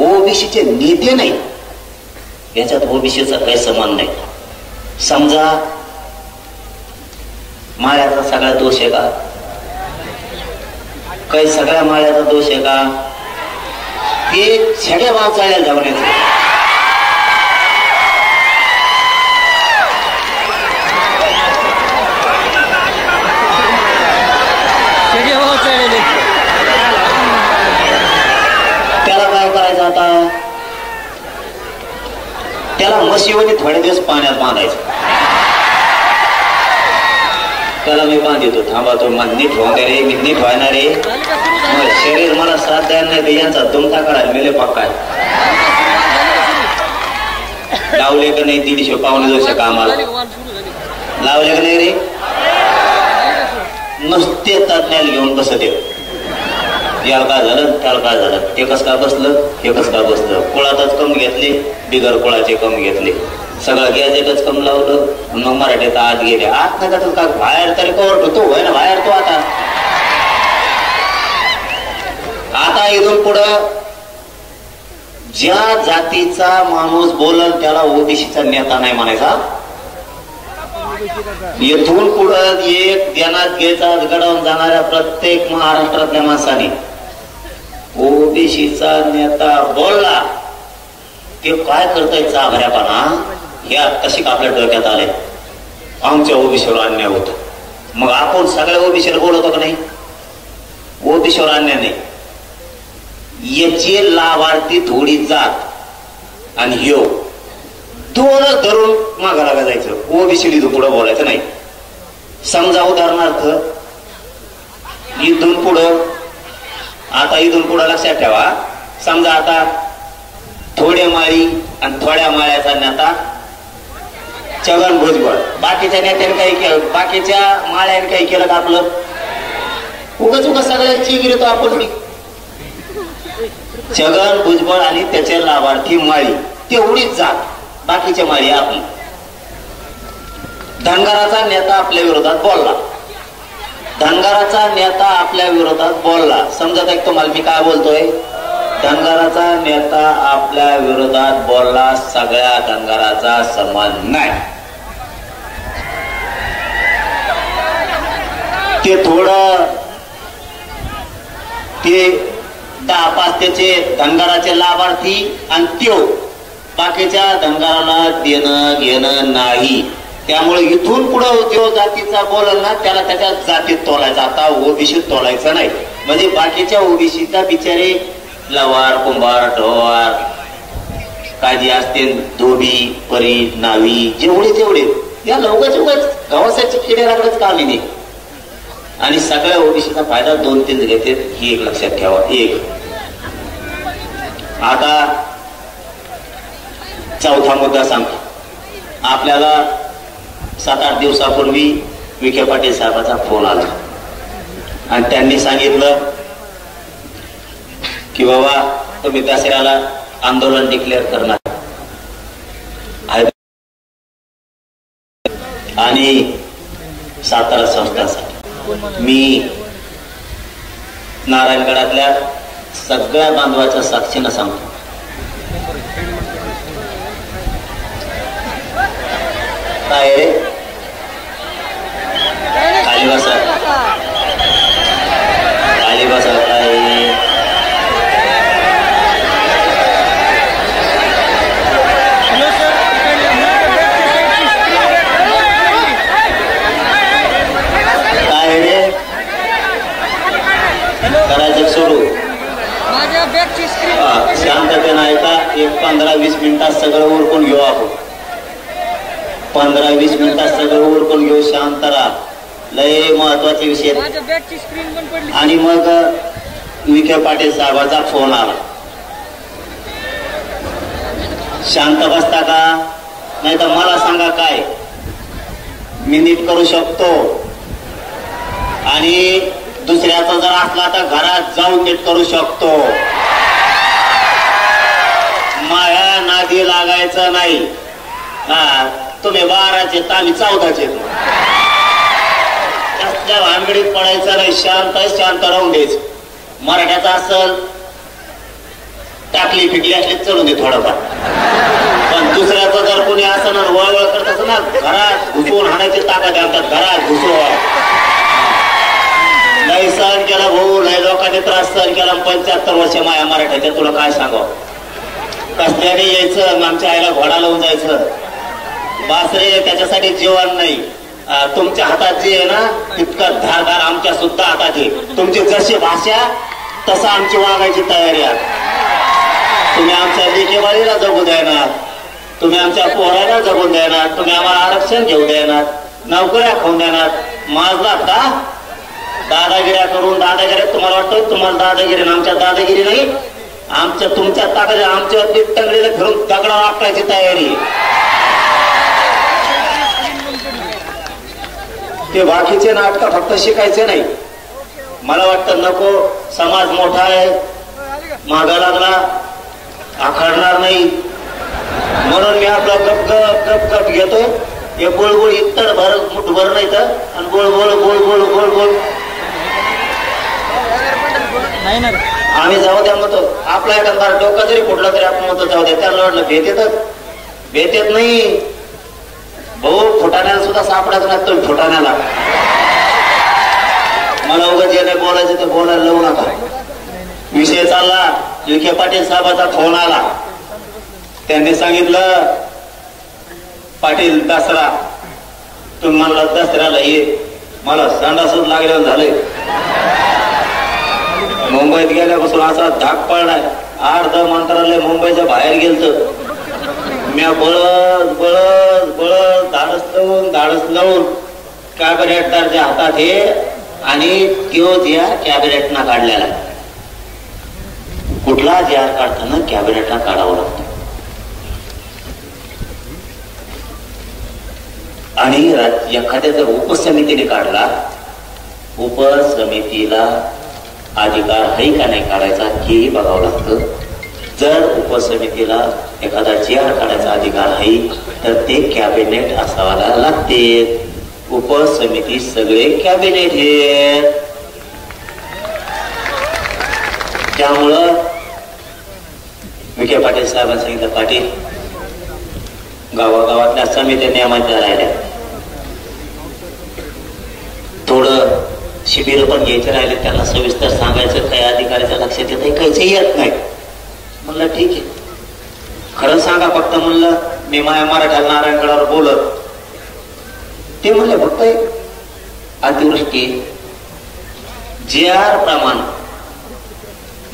ओबीसीचे नेते नाही याच्यात ओबीसीचा काही समान नाही. समजा माळ्याचा सगळा दोष आहे का काही सगळ्या माळ्याचा दोष आहे का ते सगळ्या माणसाला जावण्याचं. त्याला काय करायचं आता त्याला म्हशीवणी थोडे दिवस पाण्यात बांधायचं. त्याला मी बांधितो थांबा तो नीट होणार रे मी नीट व्हायणार रे. शरीर मला साथ द्यायला नाही तर यांचा तुमचा काढायला मेले पक्का. लावले का नाही 150 पावणे 200 कामाला लावले का नाही रे नुसते तज्ञाला घेऊन बसत येत. याला काय झालं त्याला काय झालं, ते कसं काय बसलं हे कसं काय बसलं, कुळातच कम घेतले बिगर कुळाचे कम घेतले, सगळं गॅजेटच कम लावलं, मग मराठीत आत गेले. आत नाही का काय बाहेर तरी कवर तो होय ना बाहेर तो. आता इथून पुढं ज्या जातीचा माणूस बोलल त्याला ओबीसीचा नेता नाही म्हणायचा. येथून पुढं एक देण्यात घ्यायचा घडवून जाणाऱ्या प्रत्येक महाराष्ट्रातल्या माणसाने ओबीसीचा नेता बोलला ते काय करताय चाभऱ्यापणा या कशी आपल्या डोक्यात आले. आमच्या ओबीसीवर अन्याय होतो, मग आपण सगळ्या ओबीसीला बोलवतो का नाही? ओबीसीवर अन्याय नाही, याचे लाभार्थी थोडी जात आणि ह्यो दोनच धरून मागायला जायचं. ओबीसी इथून पुढं बोलायचं नाही. समजा उदाहरणार्थ इथून पुढं आता इथून पुढं लक्षात ठेवा, समजा आता थोड्या माळी आणि थोड्या माळ्याचा नेता छगन भुजबळ, बाकीच्या नेत्याने काही केलं, बाकीच्या माळ्याने काही केलं का आपलं उगाच उगाच सगळ्यांची गिरतो आपण. छगन भुजबळ आणि त्याचे लाभार्थी माळी तेवढीच जात, बाकीच्या माळी आपली. धनगराचा नेता आपल्या विरोधात बोलला, धनगराचा नेता आपल्या विरोधात बोलला. समजत आहे तुम्हाला मी काय बोलतोय? धनगराचा नेता आपल्या विरोधात बोलला, सगळ्या धनगराचा सन्मान नाही. ते थोडं ते 10-5 त्याचे धनगराचे लाभार्थी आणि त्यो बाकीच्या धनगराला देणं घेणं नाही. त्यामुळे इथून पुढे जो जातीचा बोलल ना त्याला त्याच्या जातीत तोलायचा, आता ओबीसीत तोलायचं नाही. म्हणजे बाकीच्या ओबीसीचा बिचारे लवार कुंभार ढोवार काय जे असते धोबी परी नावी जेवढे तेवढे या लवकरच उगाच गव्हासाची किड्यालाकडच कामी नाही. आणि सगळ्या ओबीसीचा फायदा 2-3 घेते ही एक लक्षात ठेवा. एक आता चौथा मुद्दा सांगतो. आपल्याला 7-8 दिवसापूर्वी विखे पाटील साहेबांचा फोन आला आणि त्यांनी सांगितलं की बाबा तुम्ही दसऱ्याला आंदोलन डिक्लेअर करणार आणि सातारा संस्थांसाठी. मी नारायणगडातल्या सगळ्या बांधवाच्या साक्षीनं सांगतो काय रे खाली बसा खाली बसा. काय रे करायचं सोडू शांततेनं ऐका. एक 15-20 मिनिटात सगळं उरकून घेऊ आपण. 15-20 मिनिटात सगळं उरकून घेऊ. शांत राहा. लय महत्वाचे विषय. आणि मग विखे पाटील साहेबांचा फोन आला. शांत बसता का? नाही तर मला सांगा काय मी नीट करू शकतो आणि दुसऱ्याचा जर असला तर घरात जाऊन नीट करू शकतो. माया नादी लागायचं नाही. तुम्ही 12चे तर आम्ही 14चे. जास्त भानगडीत पडायचं नाही. शांत राहून द्यायचं. मराठ्याचा असल टाकली फिकली असली चढून दे थोडंफार, पण दुसऱ्याचं जर कोणी असं ना वळवळ करत असं ना घरात घुसवून हाणायची ताकद आहे. घरात घुसवा लय सहन केला भाऊ, लय लोकांनी त्रास सहन केला. 75 वर्ष माया मराठ्याच्या. तुला काय सांगावं? कसल्याने यायचं आमच्या आईला घोडा लावून जायचं. बासरे त्याच्यासाठी जीवन नाही. तुमच्या हातात जे आहे ना तितकं धारदार आमच्या सुद्धा हातात आहे. तुमची जशी भाषा तसं आमची वागायची तयारी आहे. तुम्ही आमच्या लेकेबाळीला जगू देणार, तुम्ही आमच्या पोराला जगून देणार, तुम्ही आम्हाला आरक्षण घेऊ देणार, नोकऱ्या खाऊन देणार. माझलात का दादागिऱ्या करून? दादागिरी तुम्हाला वाटतं तुम्हाला दादागिरी? आमच्या दादागिरी नाही. आमच्या तुमच्या ताकद आमच्या तंगडीला फिरून दगडा वापरायची तयारी. ते बाकीचे नाटक फक्त शिकायचे नाही. मला वाटतं नको समाज मोठा आहे, मागा लागला, आखडणार नाही, म्हणून मी आपला गप गप गप गप घेतोय. हे गोळगोळ इतर भर मुठभर नाही तर आणि गोळ गोळ गोळ गोळ गोळ गोळ आम्ही जाऊ द्या म्हणतो. आपला एखादा डोका जरी फुटला तरी आपण म्हणतो जाऊ द्या. त्यांना वाटलं भेट येत नाही. भाऊ फुटाण्याला सुद्धा सापडायचं नाही तो फुटाण्याला. मला उगाच जे काही बोलायचं ते बोलायला लावू नका. विषय चालला, विखे पाटील साहेबाचा फोन आला. त्यांनी सांगितलं पाटील दसरा तुम्ही म्हणला दसऱ्याला ये. मला संडासच लागल्यावर झालंय. मुंबईत गेल्यापासून असा धाक पडलाय. अर्ध मंत्रालय मुंबईच्या बाहेर गेलत. म्या बळद बळद बळद धाडस लावून कॅबिनेटदारच्या हातात हे आणि त्यो जार कॅबिनेटना काढलेला. कुठला जार काढताना कॅबिनेटना काढावं लागतं. आणि एखाद्या जर उपसमितीने काढला, उपसमितीला अधिकार आहे का नाही काढायचा हेही बघावं लागतं. जर उपसमितीला एखादा जार काढायचा अधिकार आहे तर ते कॅबिनेट असावायला लागते. उपसमिती सगळे कॅबिनेट हे. त्यामुळं विखे पाटील साहेबांनी सांगितलं पाटील गावागावातल्या समित्या नियमांच्या राहिल्या, थोडं शिबिर पण घ्यायचे राहिले, त्यांना सविस्तर सांगायचं काही अधिकाऱ्याच्या लक्षात येत काहीच येत नाही. म्हणलं ठीक आहे, खरं सांगा फक्त. म्हणलं मी माया मराठा नारायणगडावर बोलत. ते म्हणले फक्त अतिवृष्टी JR प्रमाणे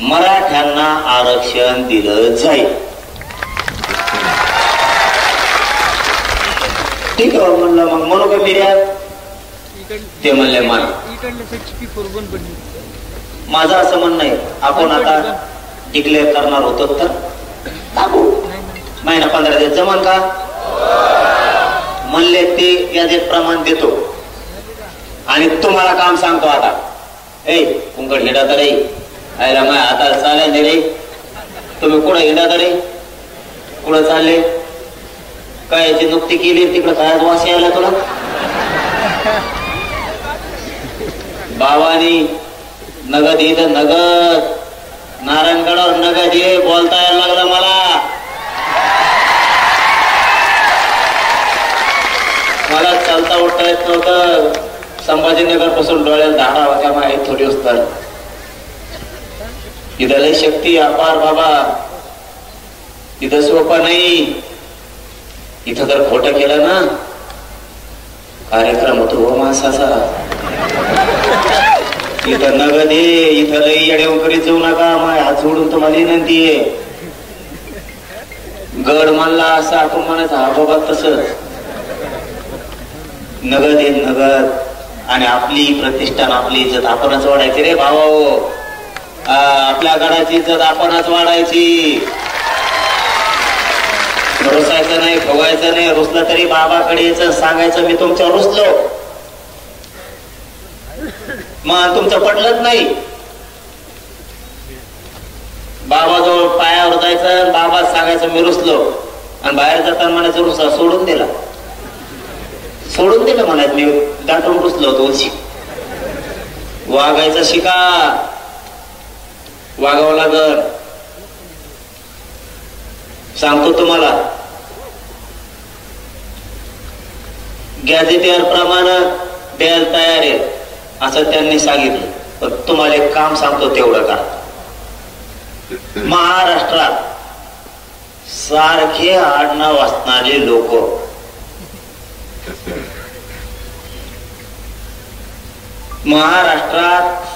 मराठ्यांना आरक्षण दिलं जाईल. ठीक आहे म्हणलं मग म्हणू का निर्यात. ते म्हणले मान. माझं असं म्हणणं आहे आपण आता डिक्लेअर करणार होतो तर टाकू. महिना 15 दिवस जमान का म्हणले. ते यादीत प्रमाण देतो आणि तुम्हाला काम सांगतो. आता ए कुंकड हिंडा तरी आयला माय हाताला चालेल नाही रे. तुम्ही कुठं हिंडा तरी कुठं चालले काय याची नुकती केली तिकडं काय वास यायला तुला. बाबानी नगद इथं नगद नारायणगडावर नगद ये बोलता यायला लागलं मला. मला चालता उठता येत नव्हतं. संभाजीनगर पासून डोळ्याला धाडा होत्या माहीत थोडी असतात. इथं लय शक्ती अपार बाबा. इथं सोपा नाही. इथं जर खोटं केलं ना कार्यक्रम होतो हो माणसाचा. इथं नगद ये. इथं लई येडेव करीत जाऊ नका. माय हात जोडून तुम्हाला विनंती आहे. गड मानला असं आपण म्हणायचं हा बाबा तसंच. नगद ये नगद. आणि आपली प्रतिष्ठान आपली इज्जत आपणच वाढायची रे भावा. आपल्या गडाची इज्जत आपणच वाढायची. रुसायचं नाही, फुगायचं नाही. रुसलं तरी बाबाकडे यायचं, सांगायचं मी तुमच्यावर रुसलो. मग तुमचं पटलंच नाही. बाबाजवळ पायावर जायचं, बाबा सांगायचं मी रुसलो. आणि बाहेर जाताना म्हणायचं रुसा सोडून दिला. सोडून दिलं म्हणायचं मी दाटून रुसलो होतो. वागायचं शिका. वागावं लागल. सांगतो तुम्हाला गॅझेटियर प्रमाणे द्यायला तयार आहे असं त्यांनी सांगितलं. पण तुम्हाला एक काम सांगतो तेवढं का. महाराष्ट्रात सारखे आडनाव असणारे लोक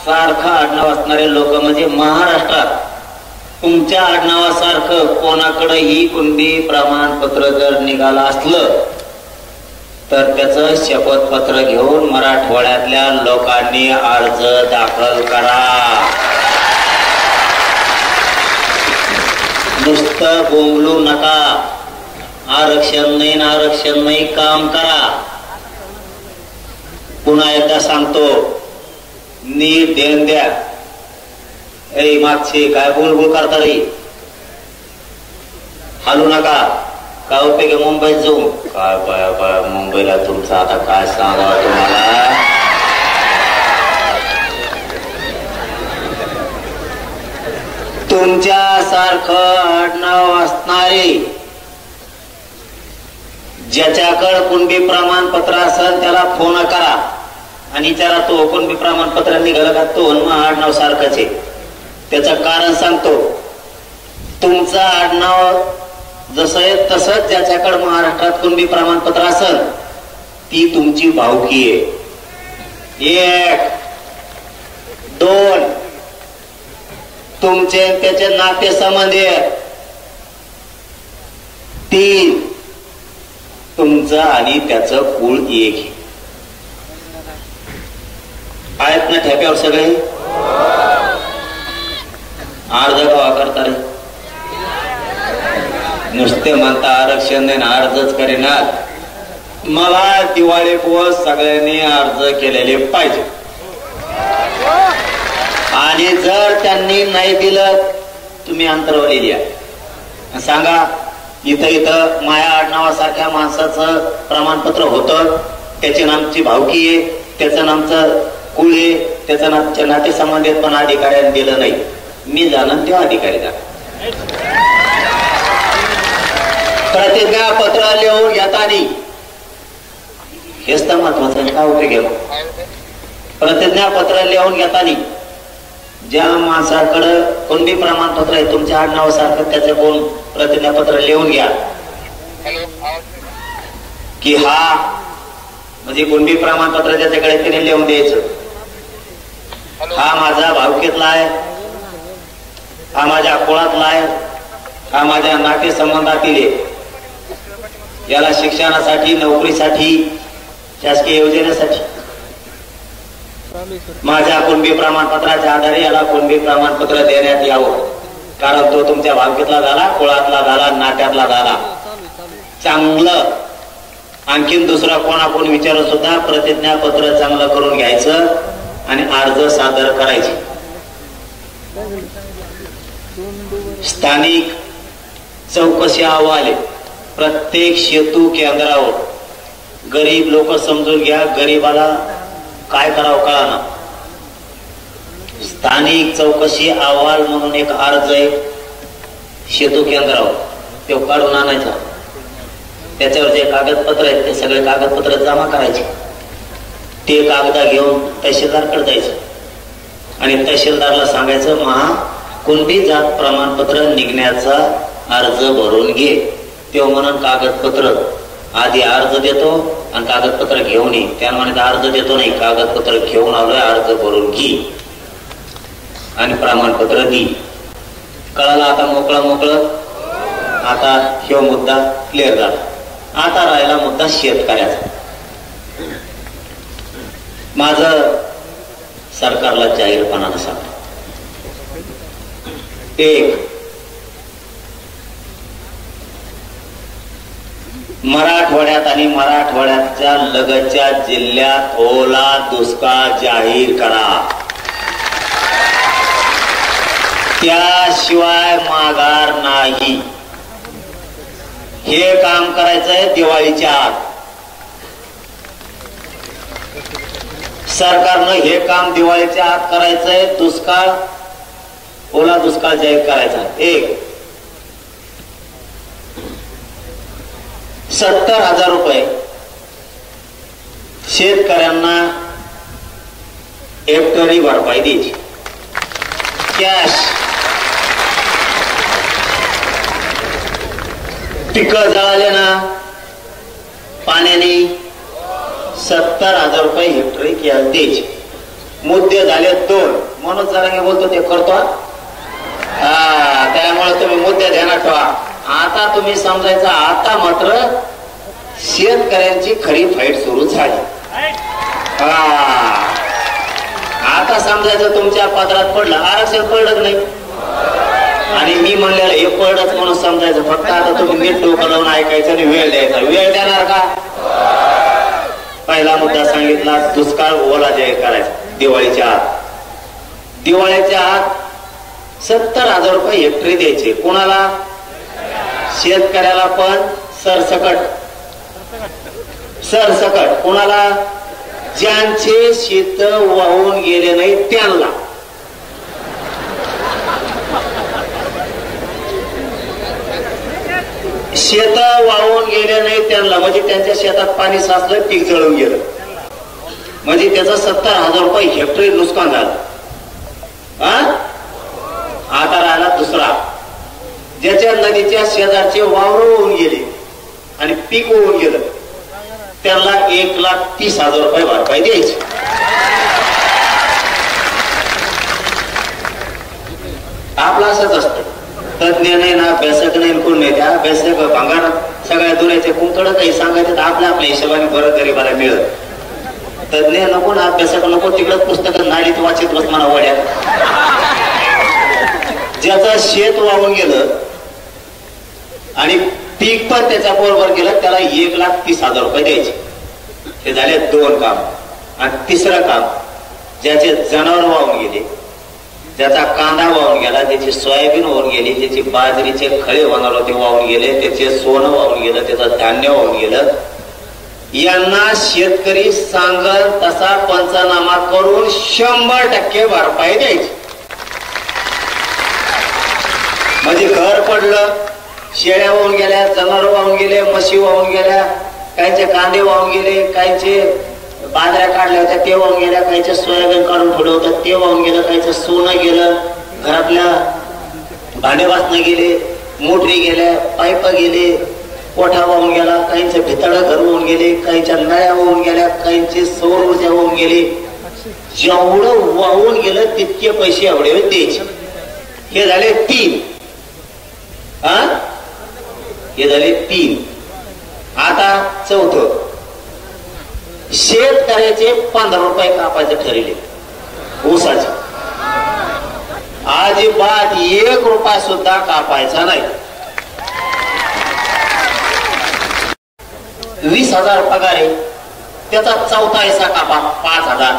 सारखं आडनाव असणारे लोक म्हणजे महाराष्ट्रात तुमच्या आडनावासारखं कोणाकडेही कुणबी प्रमाणपत्र जर निघालं असलं तर त्याचं शपथपत्र घेऊन मराठवाड्यातल्या लोकांनी अर्ज दाखल करा. नुसतं बोंबलू नका. आरक्षण नाही काम करा. पुन्हा एकदा सांगतो नीट देण द्या. ए मागचे काय बोलबोल करता रे, हालू नका. काय उपयोग आहे मुंबईत जाऊन? काय बाया मुंबईला तुमचं आता काय सांगावं तुम्हाला. तुमच्यासारखं आडनाव असणारे, ज्याच्याकडे कुणबी प्रमाणपत्र असेल त्याला फोन करा आणि विचारा तो कुणबी प्रमाणपत्र निघालं का? तो आडनाव सारखंच आहे. त्याचं कारण सांगतो. तुमचं आडनाव जसं आहे तसंच ज्याच्याकडे महाराष्ट्रात कुणबी प्रमाणपत्र असेल ती तुमची भावकी आहे. 1 2 तुमचे त्याचे नाते संबंध आहे. 3 तुमचं आणि त्याचं कुळ एक आहेत ना ठेप्यावर सगळे. अर्ज कवा करता रे? नुसते म्हणता आरक्षण नाही, अर्जच करेना. मला दिवाळी दिवस सगळ्यांनी अर्ज केलेले पाहिजे आणि जर त्यांनी नाही दिलं तुम्ही अंतरवली द्या. सांगा इथं माया आडनावासारख्या माणसाचं प्रमाणपत्र होतं, त्याची नामची भावकी आहे, त्याचं नामचं कुळ आहे, त्याचं नाते संबंधित पण अधिकाऱ्यांनी दिलं नाही. मी जाणून तेव्हा अधिकारी जा. प्रतिज्ञा पत्र लिहून घेताना हेच तर महत्वाचं. काय उपयोग आहे? प्रतिज्ञा पत्र लिहून घेताना ज्या माणसाकडं कोणती प्रमाणपत्र आहे तुमच्या आडनावासारखं त्याचं कोण प्रतिज्ञापत्र लिहून घ्या की हा म्हणजे कोणती प्रमाणपत्र ज्याच्याकडे त्याने लिहून द्यायचं. हा माझा भावकीतला आहे, हा माझ्या कुळातला आहे, हा माझ्या नाते संबंधातील आहे. याला शिक्षणासाठी, नोकरीसाठी, शासकीय योजनेसाठी माझ्या कुणबी प्रमाणपत्राच्या आधारे याला कुणबी प्रमाणपत्र देण्यात यावं. कारण तो तुमच्या भावकीतला झाला, कुळातला झाला, नात्यातला झाला. चांगलं आणखीन दुसरा कोणाकोण विचारून सुद्धा प्रतिज्ञापत्र चांगलं करून घ्यायचं आणि अर्ज सादर करायचे. स्थानिक चौकशी अहवाल प्रत्येक सेतू केंद्रावर. गरीब लोक समजून घ्या, गरीबाला काय करावं कळाना. स्थानिक चौकशी अहवाल म्हणून एक अर्ज आहे सेतू केंद्रावर, तो काढून आणायचा. त्याच्यावर जे कागदपत्र आहेत ते सगळे कागदपत्र जमा करायचे. ते कागद घेऊन तहसीलदारकडे जायचं आणि तहसीलदारला सांगायचं महा कुणबी जात प्रमाणपत्र निघण्याचा अर्ज भरून घे. तेव्हा म्हणून कागदपत्र आधी अर्ज देतो आणि कागदपत्र घेऊन ये. त्यामुळे अर्ज देतो नाही, कागदपत्र घेऊन आलोय, अर्ज भरून घे आणि प्रमाणपत्र दे. कळाला आता? मोकळं. आता ह्यो मुद्दा क्लिअर झाला. आता राहिला मुद्दा शेतकऱ्याचा. माझं सरकारला जाहीरपणानं सांगतो. 1 मराठवाड्यात आणि मराठवाड्याच्या लगतच्या जिल्ह्यात ओला दुष्काळ जाहीर करा. त्याशिवाय माघार नाही. हे काम करायचंय दिवाळीच्या आत. सरकारनं हे काम दिवाळीच्या आत करायचंय. दुष्काळ, ओला दुष्काळ जाहीर करायचा. 1 70,000 रुपये शेतकऱ्यांना हेक्टरी भरपाई द्यायची कॅश. पिकं जळाले ना पाण्याने 70,000 रुपये हेक्टरी कॅश द्यायची. मुद्दे झाले 2 म्हणून जरा बोलतो ते करतो. त्यामुळे तुम्ही मुद्दे ध्यानात ठेवा. आता तुम्ही समजायचं आता मात्र शेतकऱ्यांची खरी फाईट सुरू झाली. आता समजायचं तुमच्या पदरात पडलं, आरक्षण पडलं नाही आणि मी म्हणलेलं हे पडलंच म्हणून समजायचं. फक्त आता तुम्ही नीट डोकं लावून ऐकायचं आणि वेळ द्यायचा. वेळ देणार का? पहिला मुद्दा सांगितला दुष्काळ ओला जाहीर करायचा दिवाळीच्या आत. दिवाळीच्या आत 70,000 रुपये हेक्टरी द्यायचे. कोणाला? शेतकऱ्याला पण सरसकट. कोणाला? ज्यांचे शेत वाहून गेले नाही त्यांना. शेत वाहून गेले नाही त्यांना म्हणजे त्यांच्या शेतात पाणी साचलं, पीक जळून गेलं, म्हणजे त्याचं 70,000 रुपये हेक्टरी नुकसान झालं. आता राहिला दुसरा, ज्याच्या नदीच्या शेजारचे वावर होऊन गेले आणि पीक होऊन गेलं, त्याला 1,30,000 रुपये भरपाई द्यायची. आपला असंच असतं. तज्ञ नाही ना, अभ्यासक नाही, कोण नाही. त्या अभ्यासक भांगार सगळ्या दुरायचे कुंकड काही सांगायचं तर आपल्या हिशोबाने बरं गरीबाला मिळत. तज्ञ नको ना, अभ्यासक नको, तिकडं पुस्तक नाडीत वाचित बस म्हणा वड्यात. ज्याचं शेत वाहून गेलं आणि पीक पण त्याच्या बरोबर गेलं, त्याला 1,30,000 रुपये द्यायचे. हे झाले 2 काम. आणि तिसरं काम, ज्याचे जनावर वाहून गेले, ज्याचा कांदा वाहून गेला, त्याची सोयाबीन वाहून गेली, त्याची बाजरीचे खळे होणार होते वाहून गेले, त्याचे सोनं वाहून गेलं, त्याचं धान्य वाहून गेलं, यांना शेतकरी सांगल तसा पंचनामा करून 100% भरपाई द्यायची. म्हणजे घर पडलं, शेळ्या वाहून गेल्या, जनावर वाहून गेले, म्हशी वाहून गेल्या, काहींचे कांदे वाहून गेले, काहींचे बाजऱ्या काढल्या होत्या ते वाहून गेल्या, काहींचे सोयाबीन काढून ठेवलं होतं ते वाहून गेलं, काहींचं सोनं गेलं, घरातल्या भांडे वासनं गेले, मोटरी गेल्या, पाईप गेले, कोठा वाहून गेला, काहींचे भितळं घर वाहून गेले, काहींच्या नळ्या वाहून गेल्या, काहींचे सौर ऊर्जा वाहून गेली. जेवढं वाहून गेलं तितके पैसे एवढे द्यायचे. हे झाले 3. हे झाले 3. आता चौथं, शेतकऱ्याचे 15 रुपये कापायचे ठरले ऊसाचे. अजिबात 1 रुपया सुद्धा कापायचा नाही. 20,000 पगार आहे, त्याचा 1/4 हिस्सा कापा, 5,000.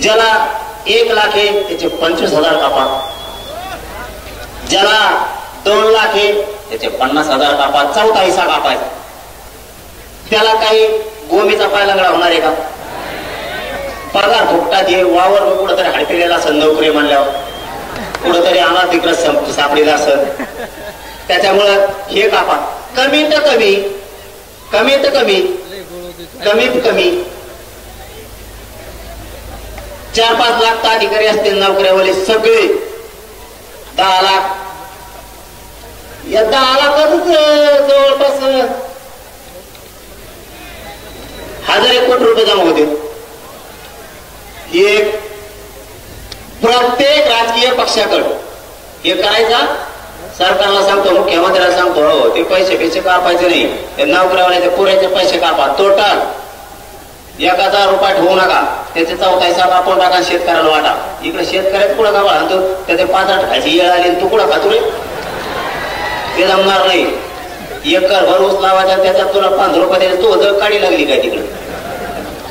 ज्याला 1 लाख आहे त्याचे 25,000 कापा. ज्याला 2 लाख आहे त्याचे 50,000 कापा. 1/4 हिस्सा कापायचा. त्याला काही गोमीचा पायलंगडा होणार आहे का? पगार फुकटात ये, वावर कुठंतरी हडपिलेला असेल, नोकरी म्हणल्यावर कुठंतरी आम्हाला तिकडं सापडलेला असेल, त्याच्यामुळं हे कापा. कमीत कमी 4-5 लाख अधिकारी असतील नोकऱ्यावाले सगळे. 10 लाख, या 10 लाखातच जवळपास 1,000 कोटी रुपये जमा होते. एक प्रत्येक राजकीय पक्षाकडे हे करायचा. सरकारला सांगतो, मुख्यमंत्र्याला सांगतो, हो ते पैसे कापायचे नाही, ते नोकऱ्यावाल्याचे पुरेचे पैसे कापा. टोटल 1,000 रुपये ठेवू नका, त्याचे 1/4 हिस्सा कापून टाका, शेतकऱ्याला वाटा. इकडे शेतकऱ्यात कुठं का आणतो, त्याचे 5-8 खायची येळ आली, तू कुठं खातो रे? ते जमणार नाही. 1 भर ऊस लावायचा, त्याच्यात तुला 15 रुपये द्यायचे, तू जर काढी लागली काय तिकडे?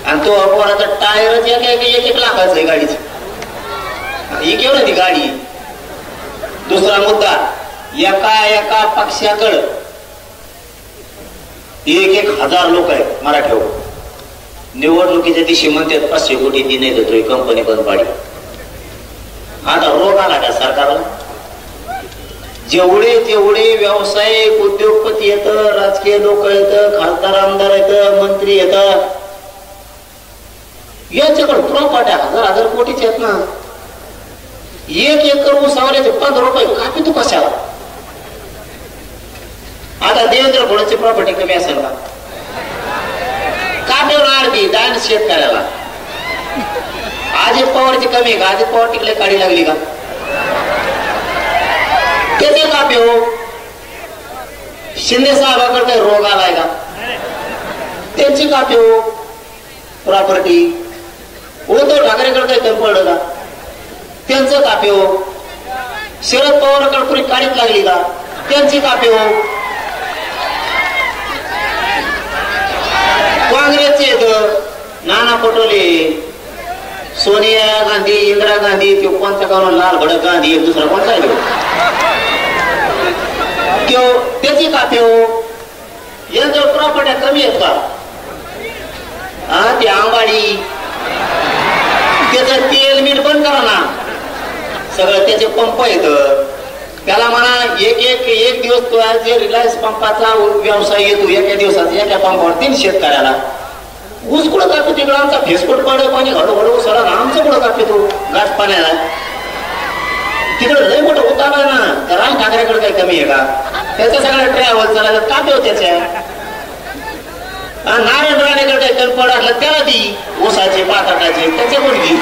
आणि तो पोराचा टायरच 1 लाखाचं आहे गाडीचं. ही केवढं ती गाडी. दुसरा मुद्दा, एका पक्षाकडं 1,000 लोक आहेत मराठ्यावर. निवडणुकीच्या दिवशी म्हणतात 500 कोटी ती नाही देतोय, कंपनी बंद पाडी. आता रोग आला का सरकारला? जेवढे व्यावसायिक उद्योगपती येतं, राजकीय लोक येतं, खासदार आमदार येतं, मंत्री येतात, याच्याकडे प्रॉपर्टी 1,000 कोटीचे आहेत ना. 1 एकर ऊसावल्याचे 15 रुपये कापी तू कशाला? आता देवेंद्र फडणवीसची प्रॉपर्टी कमी असेल का? कापेवर आरती दान शेतकऱ्याला. अजित पवारची कमी का? अजित पवार टिकले काढी लागली का? त्याचे कापे हो. शिंदे साहेबाकडे काही रोग आलाय का? त्यांची कापे हो प्रॉपर्टी. उद्धव ठाकरेकडे काही कमी पडलं का? त्यांचं कापे हो. शरद पवारकडे पुरी काढीत लागली का? त्यांची कापे हो. काँग्रेसचे येत नाना पटोले, सोनिया गांधी, इंदिरा गांधी, तो कोणता गाव लाल भडक गांधी, एक दुसरा कोणता आहे तो त्याची कापे हो यांच्या प्रॉपर्ट्या कमी आहेत का? हा, ती आंबाडी त्याचं तेल मीठ बंद करा ना, सगळं त्याचे पंप येत. त्याला म्हणा एक दिवस तो जे रिलायन्स पंपाचा व्यवसाय येतो एका दिवसाचा, एका पंपावर 3 शेतकऱ्याला ऊस कुठं कापतो तिकडं आमचा फेसकोट पडे पाणी हळूहळू सरा ना, आमचं कुठं कापतो तो गाठ पाण्याला तिकडं लय मोठं उतार आहे ना. त्या राज ठाकरेकडे काही कमी आहे का? त्याच्या सगळ्या ट्रॅव्हल चालायला कापतो त्याच्या. नारायण राणेकडे काही कमी पडलं त्याला ती ऊसाचे पाताटाचे त्याच्या मुलगी.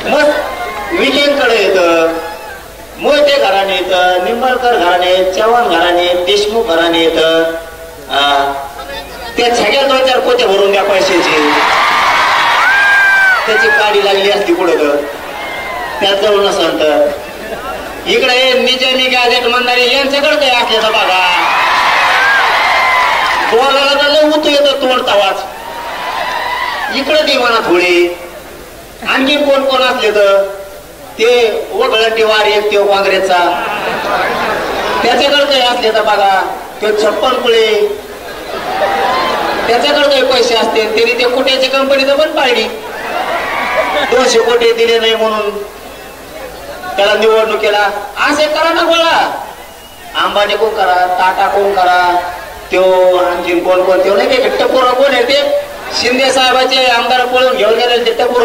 मग विजयकडे येतं, मोहिते घराणे येतं, निंबाळकर घराणे, चव्हाण घराणे, देशमुख घराणे येतं. त्या सगळ्या 2-4 कोट्या भरून द्या पैशाची, त्याची काडी लागली असती पुढं त्यात जवळ नसंत. इकडे निजामी गॅजेट म्हणणारे यांच्याकडे काही असले तर बघा, बोलायला तर लय उतू येतं तोंड तवाच. इकडे ती म्हणा थोडी. आणखी कोण कोण असले तर ते वगळंटी वार एक ते काँग्रेसचा, त्याच्याकडे काही असले तर बघा. ते 56 पुळे त्याच्याकडे काही पैसे असते, त्यांनी ते कुठ्याची कंपनी तर पण पाडली. 200 कोटी दिले नाही म्हणून त्याला निवडणुकीला. असे करा ना गोळा. अंबानी कोण करा, टाटा कोण करा, तो आणखी कोण कोण ते नाही का टपोरा कोण आहे ते शिंदे साहेबाचे आमदार पळून घेऊन गेले ते टपोर.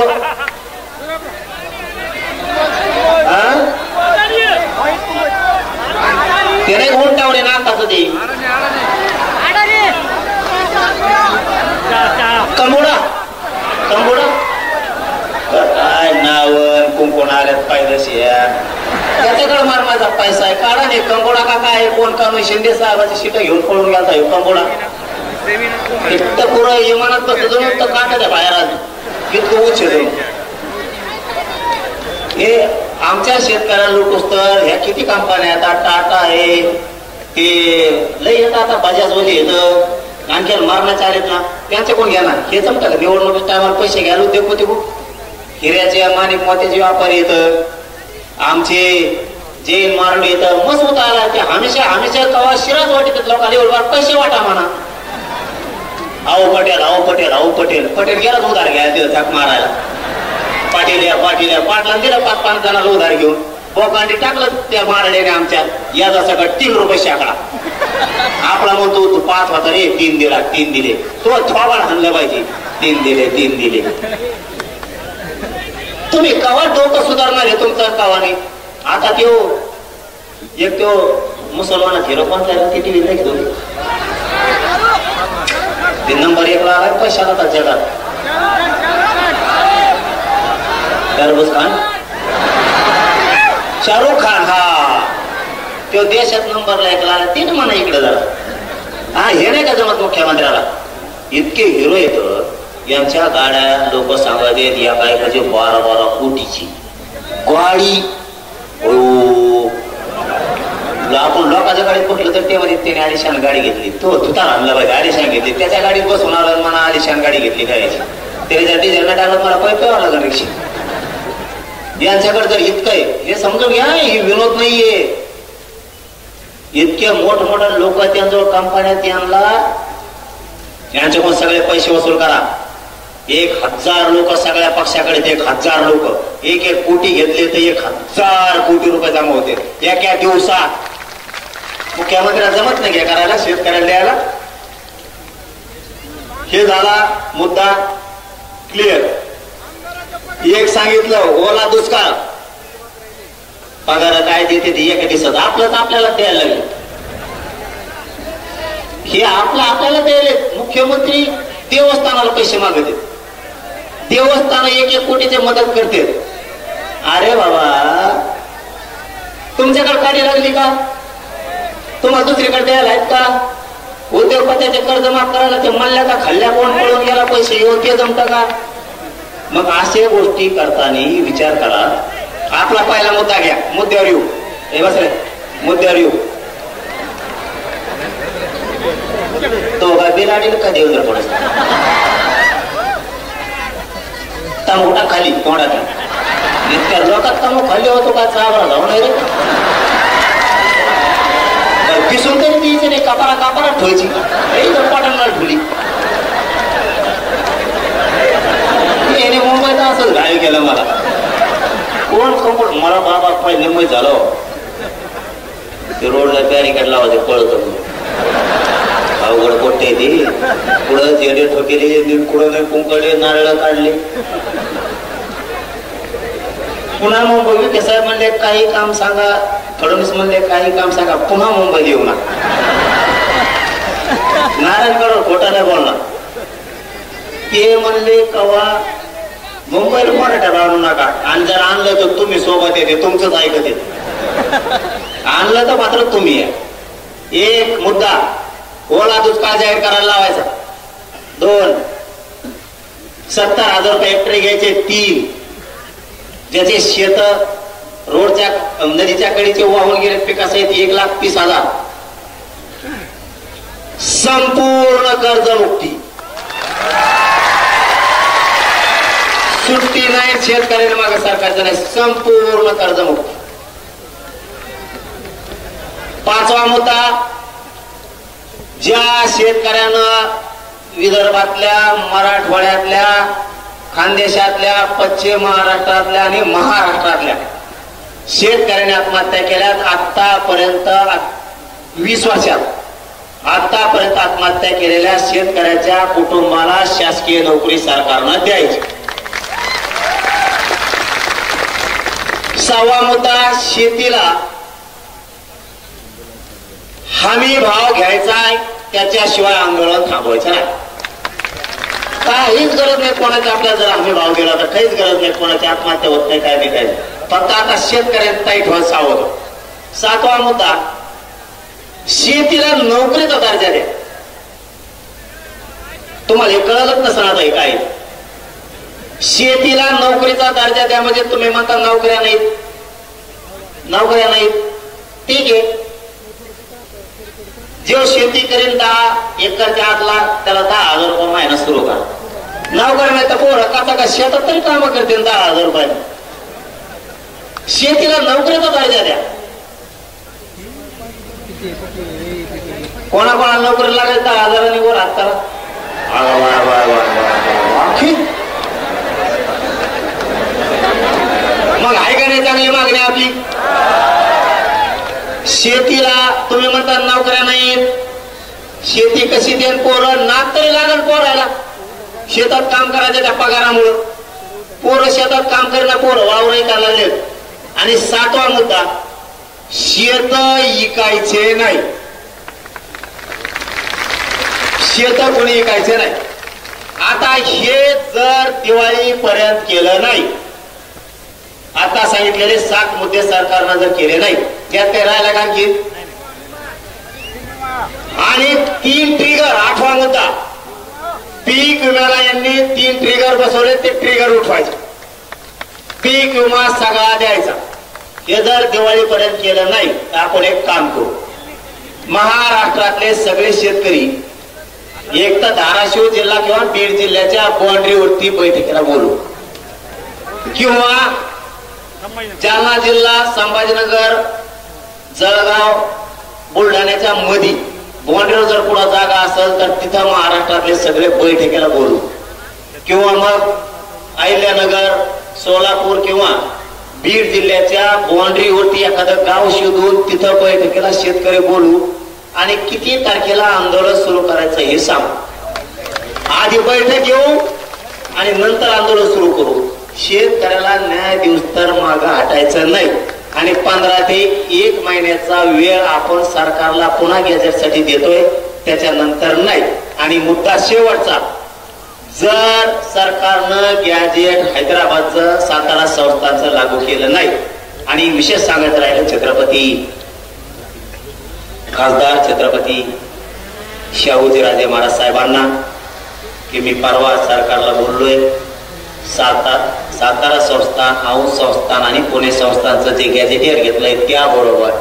ते नाही उंटावले नाकाच ते कंबोडा कंबोडा काय नावन कुंकोण आल्यात पायदशी. त्याच्याकडे मार माझा पैसा आहे, काढा नाही. कंबोडा का काय कोण काढून शिंदे साहेबाची सीट घेऊन पळून गेला कंबोडा. इतकं पुरं इमानात बसतो तर काढत बाहेर आज इतकं उच्च. हे आमच्या शेतकऱ्याला लुटूस तर ह्या किती कंपन्या आता टाटा आहे ते लय येतं, आता बजाजवाले येतं, आणखी मारण्याचे आलेत ना, त्यांचे कोण घेणार? हे जमतं का? निवडणुकीच्या टायमाला पैसे घ्यायला उद्योग होते खूप. हिऱ्याचे माणिक मोत्याचे व्यापारी येतं, आमचे जैन मारड येतं. मस्त होता आला ते हमेशा हमेशा कवा शिराज वाटत लोकांना एवढं पैसे वाटा म्हणा. आओ पटेल, आओ पटेल, आओ पटेल. पटेल गेलाच उधार घ्यायला तिथं झाक मारायला. पाटील या पाटील या पाटला दिलं 5-5 जणांना उधार घेऊन बोकांडी टाकलं त्या मारड्याने आमच्या. याचा सगळं 3 रुपये शाकडा. आपला म्हणतो तू 5 होता रे, 3 दिला, 3 दिले. तो थोबाड हाणलं पाहिजे, 3 दिले, 3 दिले. तुम्ही कवा डोकं सुधारणार आहे तुमचं कवाने? आता त्यो एक तो मुसलमानात हिरो कोणता ती टीव्ही नाही घेतो ते नंबर 1 ला आलाय पैशाला तर जगात. शाहरुख खान, शाहरुख खान. हा तो देशात नंबरला 1 ला आला. तीन म्हणा इकडे जरा. हा हे नाही का जमत मुख्यमंत्र्याला? इतके हिरो येत यांच्या गाड्या लोक सांगत येत या काय म्हणजे 12-12 कोटीची गाडी. आपण लोकांच्या गाडीत कुठलं तर तेव्हा त्याने आलिशान गाडी घेतली. तो तुतार आणला पाहिजे, आलिशान घेतली. त्याच्या गाडीत बसून आला म्हणा आलिशान गाडी घेतली काय त्याच्यासाठी ज्यांना टाकत मला पैसे लागला रिक्षा. यांच्याकडे जर इतकं आहे हे समजून घ्या, हे विनोद नाहीये. इतके मोठमोठ्या लोक त्यांजवळ कंपन्यात यांना यांच्याकडून सगळे पैसे वसूल करा. 1000 लोक सगळ्या पक्षाकडे 1000 लोक 1-1 कोटी घेतले तर 1000 कोटी रुपये जमा होते एका दिवसात. मुख्यमंत्र्याला जमत नाही घ्या करायला, शेतकऱ्याला द्यायला. हे झाला मुद्दा क्लिअर. एक सांगितलं ओला दुष्काळ पगार काय देते ते एका दिवसात. आपलं आपल्याला द्यायला लागले. हे आपल्याला द्यायले. मुख्यमंत्री देवस्थानाला पैसे मागते, देवस्थान 1-1 कोटीची मदत करते. अरे बाबा तुमच्याकडे गाडी लागली का? तुम्हाला दुसरीकडे द्यायला आहेत का? उद्योगपत्याचे कर्ज माफ करायला ते मल्ल्या का खाल्ल्या कोण पळून गेला पैसे येऊन ते जमतं का? मग असे गोष्टी करताना विचार करा. आपला पहिला मुद्दा घ्या, मुद्द्यावर येऊ. हे बस रे मुद्द्यावर येऊ. तो का बिलाडील का देवेंद्र फडणवीस तंबाखू खाली तोंडात इतक्या लोकात तंबाखू खाल्ली होतो का चाबरा जाऊ नाही रे पिसून तरी द्यायचं नाही कापारा कापारा ठेवायची पाटणला ठेवली याने मुंबईचा असंच घाई केलं मला कोण कोण मला बाबा पहिले मुंबई झालो ते रोडला बॅरिकेड लावायचे पळत अवघड कोट्टे ती पुढं जेडे ठोकेले कुठं नाही कुंकडे नारळ काढले पुन्हा मुंबई विखे साहेब म्हणले काही काम सांगा फडणवीस म्हणले काही काम सांगा पुन्हा मुंबईत येऊ ना नारायणगड खोटा नाही बोलणार ते म्हणले कवा मुंबईला मराठ्याला आणू नका आणि जर आणलं तर तुम्ही सोबत येते तुमचंच ऐकत येते आणलं तर मात्र तुम्ही या एक मुद्दा ओला दुष्काळ जाहीर करायला लावायचा 2 70,000 रुपये हेक्टरी घ्यायचे 3 ज्याचे शेत रोडच्या नदीच्या कडीचे वाहून गेले पिकासहित 1,30,000 संपूर्ण कर्जमुक्ती सुट्टी नाही शेतकऱ्यांना मागे सरकारचं नाही संपूर्ण कर्जमुक्ती 5वा मुद्दा ज्या शेतकऱ्यानं विदर्भातल्या मराठवाड्यातल्या खानदेशातल्या पश्चिम महाराष्ट्रातल्या आणि महाराष्ट्रातल्या शेतकऱ्यांनी आत्महत्या केल्यात आतापर्यंत 20 वर्षात आतापर्यंत आत्महत्या केलेल्या शेतकऱ्याच्या कुटुंबाला शासकीय नोकरी सरकारनं द्यायची 6वा मुद्दा शेतीला हमी भाव घ्यायचा आहे त्याच्याशिवाय आंदोलन थांबवायचं नाही काहीच गरज नाही कोणाची आपल्याला जर हमी भाव दिला तर काहीच गरज नाही कोणाची आत्महत्या होत नाही काय नाही फक्त आता शेतकऱ्यांना ताईट व्हायला सावध 7वा मुद्दा शेतीला नोकरीचा दर्जा द्या तुम्हाला हे कळलंच नसणार आता काय शेतीला नोकरीचा दर्जा द्या म्हणजे तुम्ही म्हणता नोकऱ्या नाहीत ठीक आहे जो शेती करेल 10 एकरच्या आतला त्याला 10,000 रुपये महिना सुरू करा नोकऱ्या नाही तर पोरं का शेतात तरी काम करते 10,000 रुपये शेतीला नोकरीचा दर्जा द्या कोणाकोणाला नोकरी लागेल 10,000 वर हाताला मग आहे का नाही चांगली मागणी आपली शेतीला तुम्ही म्हणता नोकऱ्या नाहीत शेती कशी देन पोरं नाक तरी लागल पोरायला शेतात काम करायचं त्या पगारामुळं पोरं शेतात काम करणं पोरं वावरही करायला लागलेत आणि 7वा मुद्दा शेत इकायचे नाही शेत कोणी इकायचे नाही आता हे जर दिवाळीपर्यंत केलं नाही आता सांगितलेले 7 मुद्दे सरकारनं जर केले नाही त्यात काही राहिला का आणखी आणि 3 ट्रिगर 8वा मुद्दा पीक विम्याला यांनी 3 ट्रिगर बसवले ते ट्रिगर उठवायचे पीक विमा सगळा द्यायचा हे जर दिवाळीपर्यंत केलं नाही तर आपण एक काम करू महाराष्ट्रातले सगळे शेतकरी एक तर धाराशिव जिल्हा किंवा बीड जिल्ह्याच्या बाउंड्रीवरती बैठकीला बोलू किंवा जालना जिल्हा संभाजीनगर जळगाव बुलढाण्याच्या मधी बाउंड्रीवर जर कुठं जागा असेल तर तिथं महाराष्ट्रातले सगळे बैठकीला बोलू किंवा मग अहिल्यानगर सोलापूर किंवा बीड जिल्ह्याच्या बाउंड्रीवरती एखादं गाव शोधून तिथं बैठकीला शेतकरी बोलू आणि किती तारखेला आंदोलन सुरू करायचं हे सांग आधी बैठक घेऊ आणि नंतर आंदोलन सुरू करू शेतकऱ्याला न्याय दिवस तर मागं हटायचं नाही आणि 15 ते 1 महिन्याचा वेळ आपण सरकारला पुन्हा गॅजेटसाठी देतोय त्याच्यानंतर नाही आणि मुद्दा शेवटचा जर सरकारनं गॅजेट हैदराबादचं सातारा संस्थांचं लागू केलं नाही आणि विशेष सांगत राहिलं छत्रपती खासदार छत्रपती शाहूजीराजे महाराज साहेबांना की मी परवा सरकारला बोललोय सातारा संस्थान औंध संस्थान आणि पुणे संस्थानचं जे गॅजेटियर घेतलंय त्याबरोबर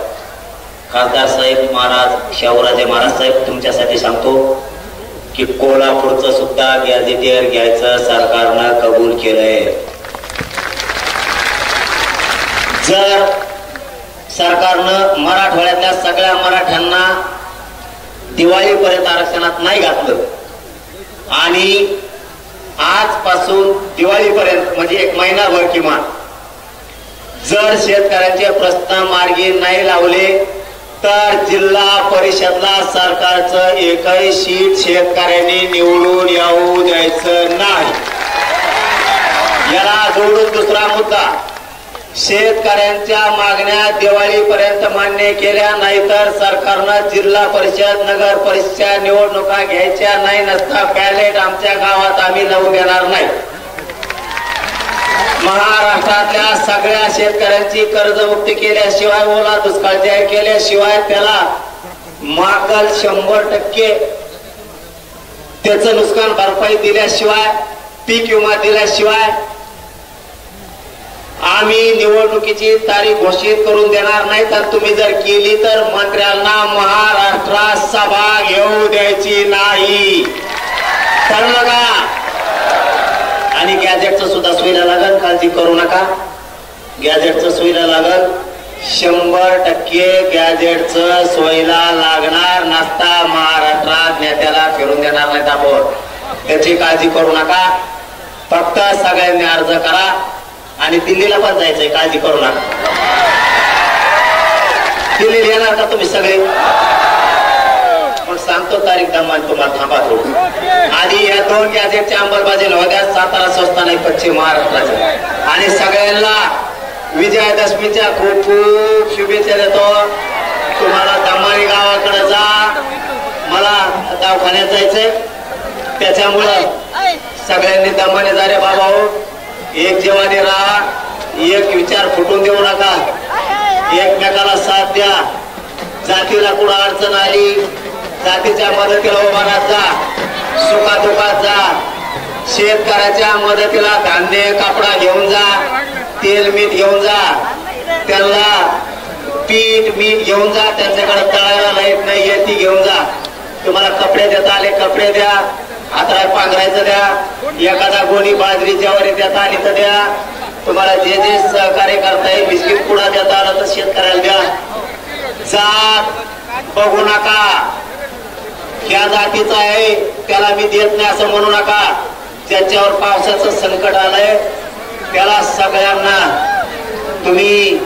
खासदार साहेब महाराज शाहूराजे महाराज साहेब तुमच्यासाठी सांगतो की कोल्हापूरचं सुद्धा गॅझेटियर घ्यायचं सरकारनं कबूल केलंय. जर सरकारनं मराठवाड्यातल्या सगळ्या मराठ्यांना दिवाळीपर्यंत आरक्षणात नाही घातलं आणि आजपासून दिवाळीपर्यंत म्हणजे 1 महिनाभर किमान जर शेतकऱ्यांचे प्रश्न मार्गी नाही लावले तर जिल्हा परिषदला सरकारचं एकही सीट शेतकऱ्यांनी निवडून येऊ द्यायचं नाही. याला जोडून दुसरा मुद्दा, शेतकऱ्यांच्या मागण्या दिवाळीपर्यंत मान्य केल्या नाही तर सरकारनं जिल्हा परिषद नगर परिषद निवडणुका घ्यायच्या नाही, नसता बॅलेट आमच्या गावात आम्ही लावून देणार नाही. महाराष्ट्रातल्या सगळ्या शेतकऱ्यांची कर्जमुक्ती केल्याशिवाय, ओला दुष्काळ जाहीर केल्याशिवाय, त्याला मागल 100% त्याचं नुकसान भरपाई दिल्याशिवाय, पीक विमा दिल्याशिवाय आम्ही निवडणुकीची तारीख घोषित करून देणार नाही. तर तुम्ही जर केली तर मंत्र्यांना महाराष्ट्रात सभा घेऊ द्यायची नाही. ठरलं का? आणि गॅजेटचं सुद्धा सुविधा लागल, काळजी करू नका. गॅजेटचं सुविधा लागल, 100% गॅजेटचं सोयीला लागणार नसता महाराष्ट्रात नेत्याला फिरून देणार नाहीत आपण. त्याची काळजी करू नका. फक्त सगळ्यांनी अर्ज करा आणि दिल्लीला पण जायचंय, काळजी करू नका. दिल्लीला येणार का तुम्ही सगळे? पण सांगतो तारीख दमान तुम्हाला, थांबा थोडं. आधी या 2 गॅजेटच्या अंमलबजावणी होत्या, सातारा संस्थान आहे पश्चिम महाराष्ट्राच्या. आणि सगळ्यांना विजयादशमीच्या खूप खूप शुभेच्छा देतो. तुम्हाला दमानी गावाकडे जा, मला दवाखान्यात जायचंय, त्याच्यामुळं सगळ्यांनी दमाने जा रे बाबा हो. एक जीवाने राहा, एक विचार फुटून देऊ नका, एकमेकाला साथ द्या. जातीला कुठं अडचण आली जातीच्या मदतीला उभा जा, सुखादुखात जा. शेतकऱ्याच्या मदतीला धान्य कापडा घेऊन जा, तेल मीठ घेऊन जा, त्यांना पीठ मीठ घेऊन जा, त्यांच्याकडे तळायला लाईट नाही ती घेऊन जा. तुम्हाला कपडे देता आले कपडे द्या, हाताला पांघरायचं द्या, एखादा गोणी बाजरी ज्वारी देता आली तर द्या. तुम्हाला जे जे सहकार्य करता येईल, बिस्किट पुडा देता आला तर शेतकऱ्याला द्या. जात बघू नका, या जातीचा आहे त्याला मी देत नाही असं म्हणू नका. ज्याच्यावर पावसाचं संकट आलंय त्याला सगळ्यांना तुम्ही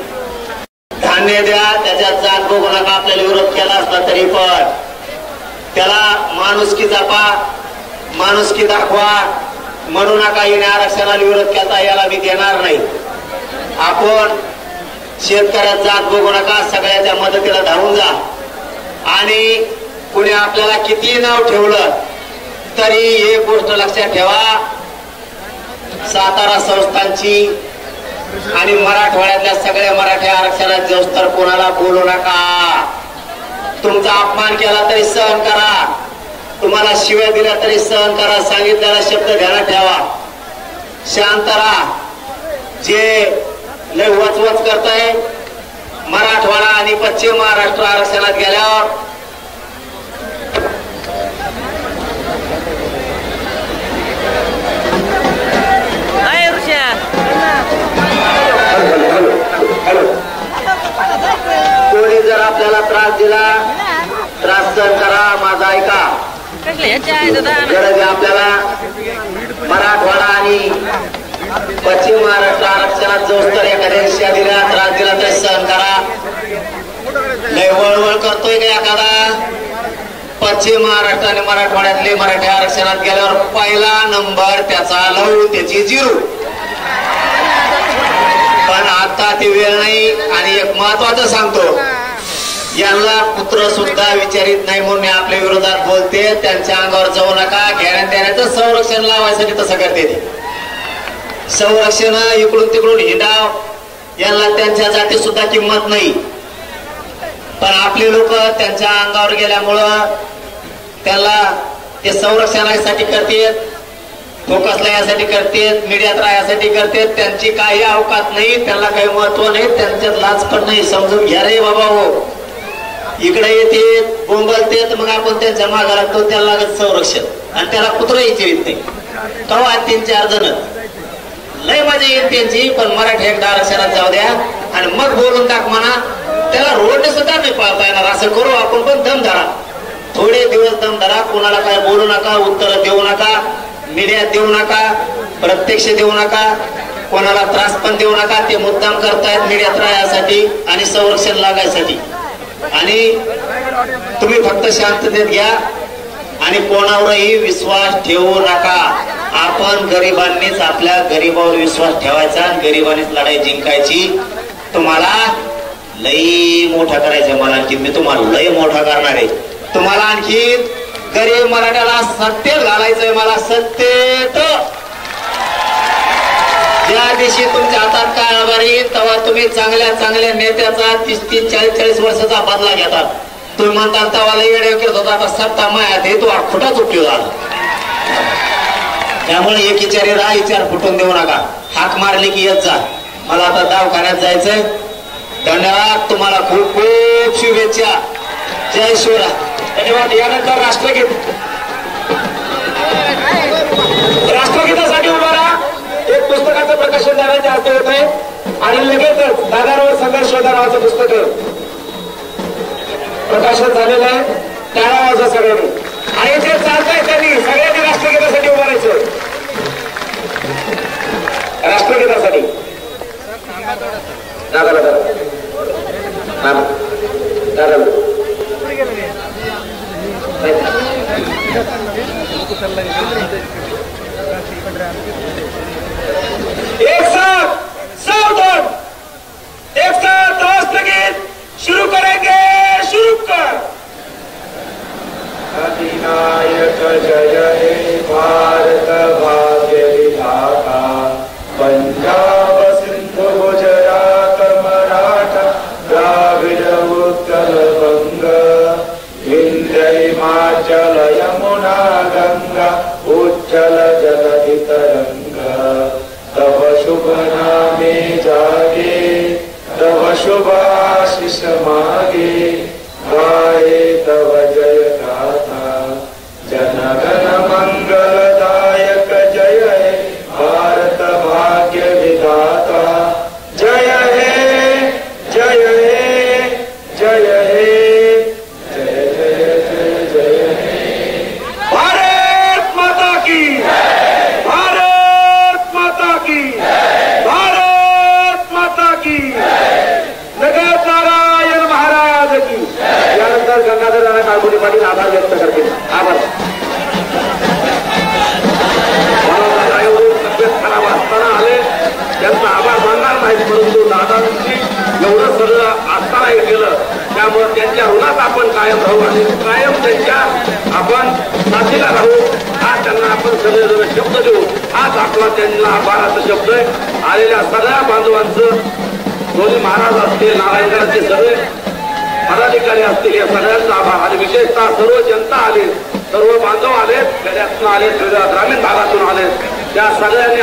धान्य द्या, त्याच्यात जात बघू नका. आपल्याला विरोध केला असला तरी पण त्याला माणुसकी जपा, माणुसकी दाखवा. म्हणू नका हिने आरक्षणाला विरोध केला याला मी देणार नाही. आपण शेतकऱ्यात जात बघू नका, सगळ्याच्या मदतीला धावून जा. आणि कुणी आपल्याला किती नाव ठेवलं तरी एक गोष्ट लक्षात ठेवा, सातारा संस्थांची आणि मराठवाड्यातल्या सगळ्या मराठी आरक्षणात जाऊस तर कोणाला बोलू नका. तुमचा अपमान केला तरी सहन करा, तुम्हाला शिव्या दिल्या तरी सहन करा, सांगितलेला शब्द ध्यानात ठेवा. शांत राहा. जे लय वचवच करताय मराठवाडा आणि पश्चिम महाराष्ट्र आरक्षणात गेल्यावर कोणी जर आपल्याला त्रास दिला, त्रास सहन करा, माझा ऐका. गरज आपल्याला मराठवाडा आणि पश्चिम महाराष्ट्र आरक्षणात जोस तर एखाद्या शिया दिला, त्रास दिला तर सहन करा. लय वळवळ करतोय का एखादा? पश्चिम महाराष्ट्र आणि मराठवाड्यातले मराठी आरक्षणात गेल्यावर पहिला नंबर त्याचा लव, त्याची 0. पण आता ती वेळ नाही. आणि एक महत्वाचं सांगतो, यांना पुत्र सुद्धा विचारित नाही म्हणून आपल्या विरोधात बोलते. त्यांच्या अंगावर जाऊ नका. घेण्यात देण्याचं संरक्षण लावायसाठी तसं करते ते. संरक्षण इकडून तिकडून हिंडाव, यांना त्यांच्या जाती सुद्धा किंमत नाही. पण आपले लोक त्यांच्या अंगावर गेल्यामुळं त्याला ते संरक्षणासाठी करतात, फोकसला यासाठी करतात, मीडियात राहण्यासाठी करतात. त्यांची काही अवकात नाही, त्यांना काही महत्व नाही, त्यांच्यात लाच पण नाही. समजून घ्या रे बाबा हो. इकडे येते बोंबलते मग आपण त्यांच्या मागे लागतो, त्याला लागत संरक्षण. आणि त्याला कुत्रही चिरीत नाही. तेव्हा 3-4 जण लय मजा येईल त्यांची. पण मराठी एकदा आरक्षणात जाऊ द्या आणि मग बोलून टाक म्हणा. त्याला रोडने सुद्धा नाही पाळता येणार. असं करू आपण, पण दम धरा, थोडे दिवस दम धरा. कोणाला काय बोलू नका, उत्तर देऊ नका, मीडियात देऊ नका, प्रत्यक्ष देऊ नका, कोणाला त्रास पण देऊ नका. ते मुद्दाम करतायत मीडियात राहण्यासाठी आणि संरक्षण लागायसाठी. आणि तुम्ही फक्त शांततेत घ्या आणि कोणावरही विश्वास ठेवू नका. आपण गरिबांनीच आपल्या गरिबावर विश्वास ठेवायचा आणि गरिबांनीच लढाई जिंकायची. तुम्हाला लई मोठा करायचं. मला आणखी मी तुम्हाला लई मोठा करणार आहे. तुम्हाला आणखी गरीब मराठ्याला सत्तेत घालायचंय. मला सत्तेत ज्या दिवशी तुमच्या हातात काय आभार येईल तेव्हा तुम्ही चांगल्या नेत्याचा 30-40 वर्षाचा बदला घेतात. तुम्ही म्हणता तेव्हा लई येडे करत होता, आता सत्ता मायात हे तो खोटाच उपयोग झाला. त्यामुळे एक विचारी राहा, विचार फुटून देऊ नका. हाक मारली की येत जा. मला आता दवाखान्यात जायचंय. धन्यवाद. तुम्हाला खूप खूप शुभेच्छा. जय शिवराय. धन्यवाद. यानंतर राष्ट्रगीतासाठी उभा राहा. एक पुस्तकाचं प्रकाशन दादांच्या हस्ते होत आहे आणि लगेचच दादांवर संघर्ष नावाचं पुस्तक प्रकाशन झालेलं आहे. टाळा वाजवा सगळ्यांनी. आणि जे चालतंय त्यांनी सगळ्यांनी राष्ट्रगीतासाठी उभं राहायचं. राष्ट्रगीतासाठी दादाला एक साथ सावधान, एक साथ राष्ट्रगीत शुरू करेंगे. शुरू कर. अधिनायक जय हे भारत भाग्य विधाता, पंजाब सिंध गुजरात मराठा द्राविड उत्कल बंग, विंध्य हिमाचल यमुना गंगा उज्जल जलधि तरंग, तव शुभ नामे जागे, तव शुभ आशीष मागे, गाये तव जय गाथा, जनगण मंगलदायक जय हे भारत भाग्य विधाता, जय हे जय हे जय हे जय जय जय जय हे. भारत माता की, भारत माता की, भारत माता की. जगत नारायण महाराज की. यानंतर गंगाधर राणा काळभोरे पाटील आभार व्यक्त करतील. आभार. तब्येत खराब असताना आले, त्यांचा आभार मानणार नाही, परंतु दादांची एवढं सगळं असताना हे केलं, त्यामुळे त्यांच्या ऋणात आपण कायम राहू आणि कायम त्यांच्या आपण साथीला राहू. आज त्यांना आपण सगळे शब्द देऊ. आज आपला त्यांना आभाराचा शब्द आहे. आलेल्या सगळ्या बांधवांचं, दोन्ही महाराज असतील, नारायणगडाचे सगळे पदाधिकारी असतील, या सगळ्यांचा आभार. आणि विशेषतः सर्व जनता आली, सर्व बांधव आले, खेड्यातून आले, ग्रामीण भागातून आले, त्या सगळ्यांनी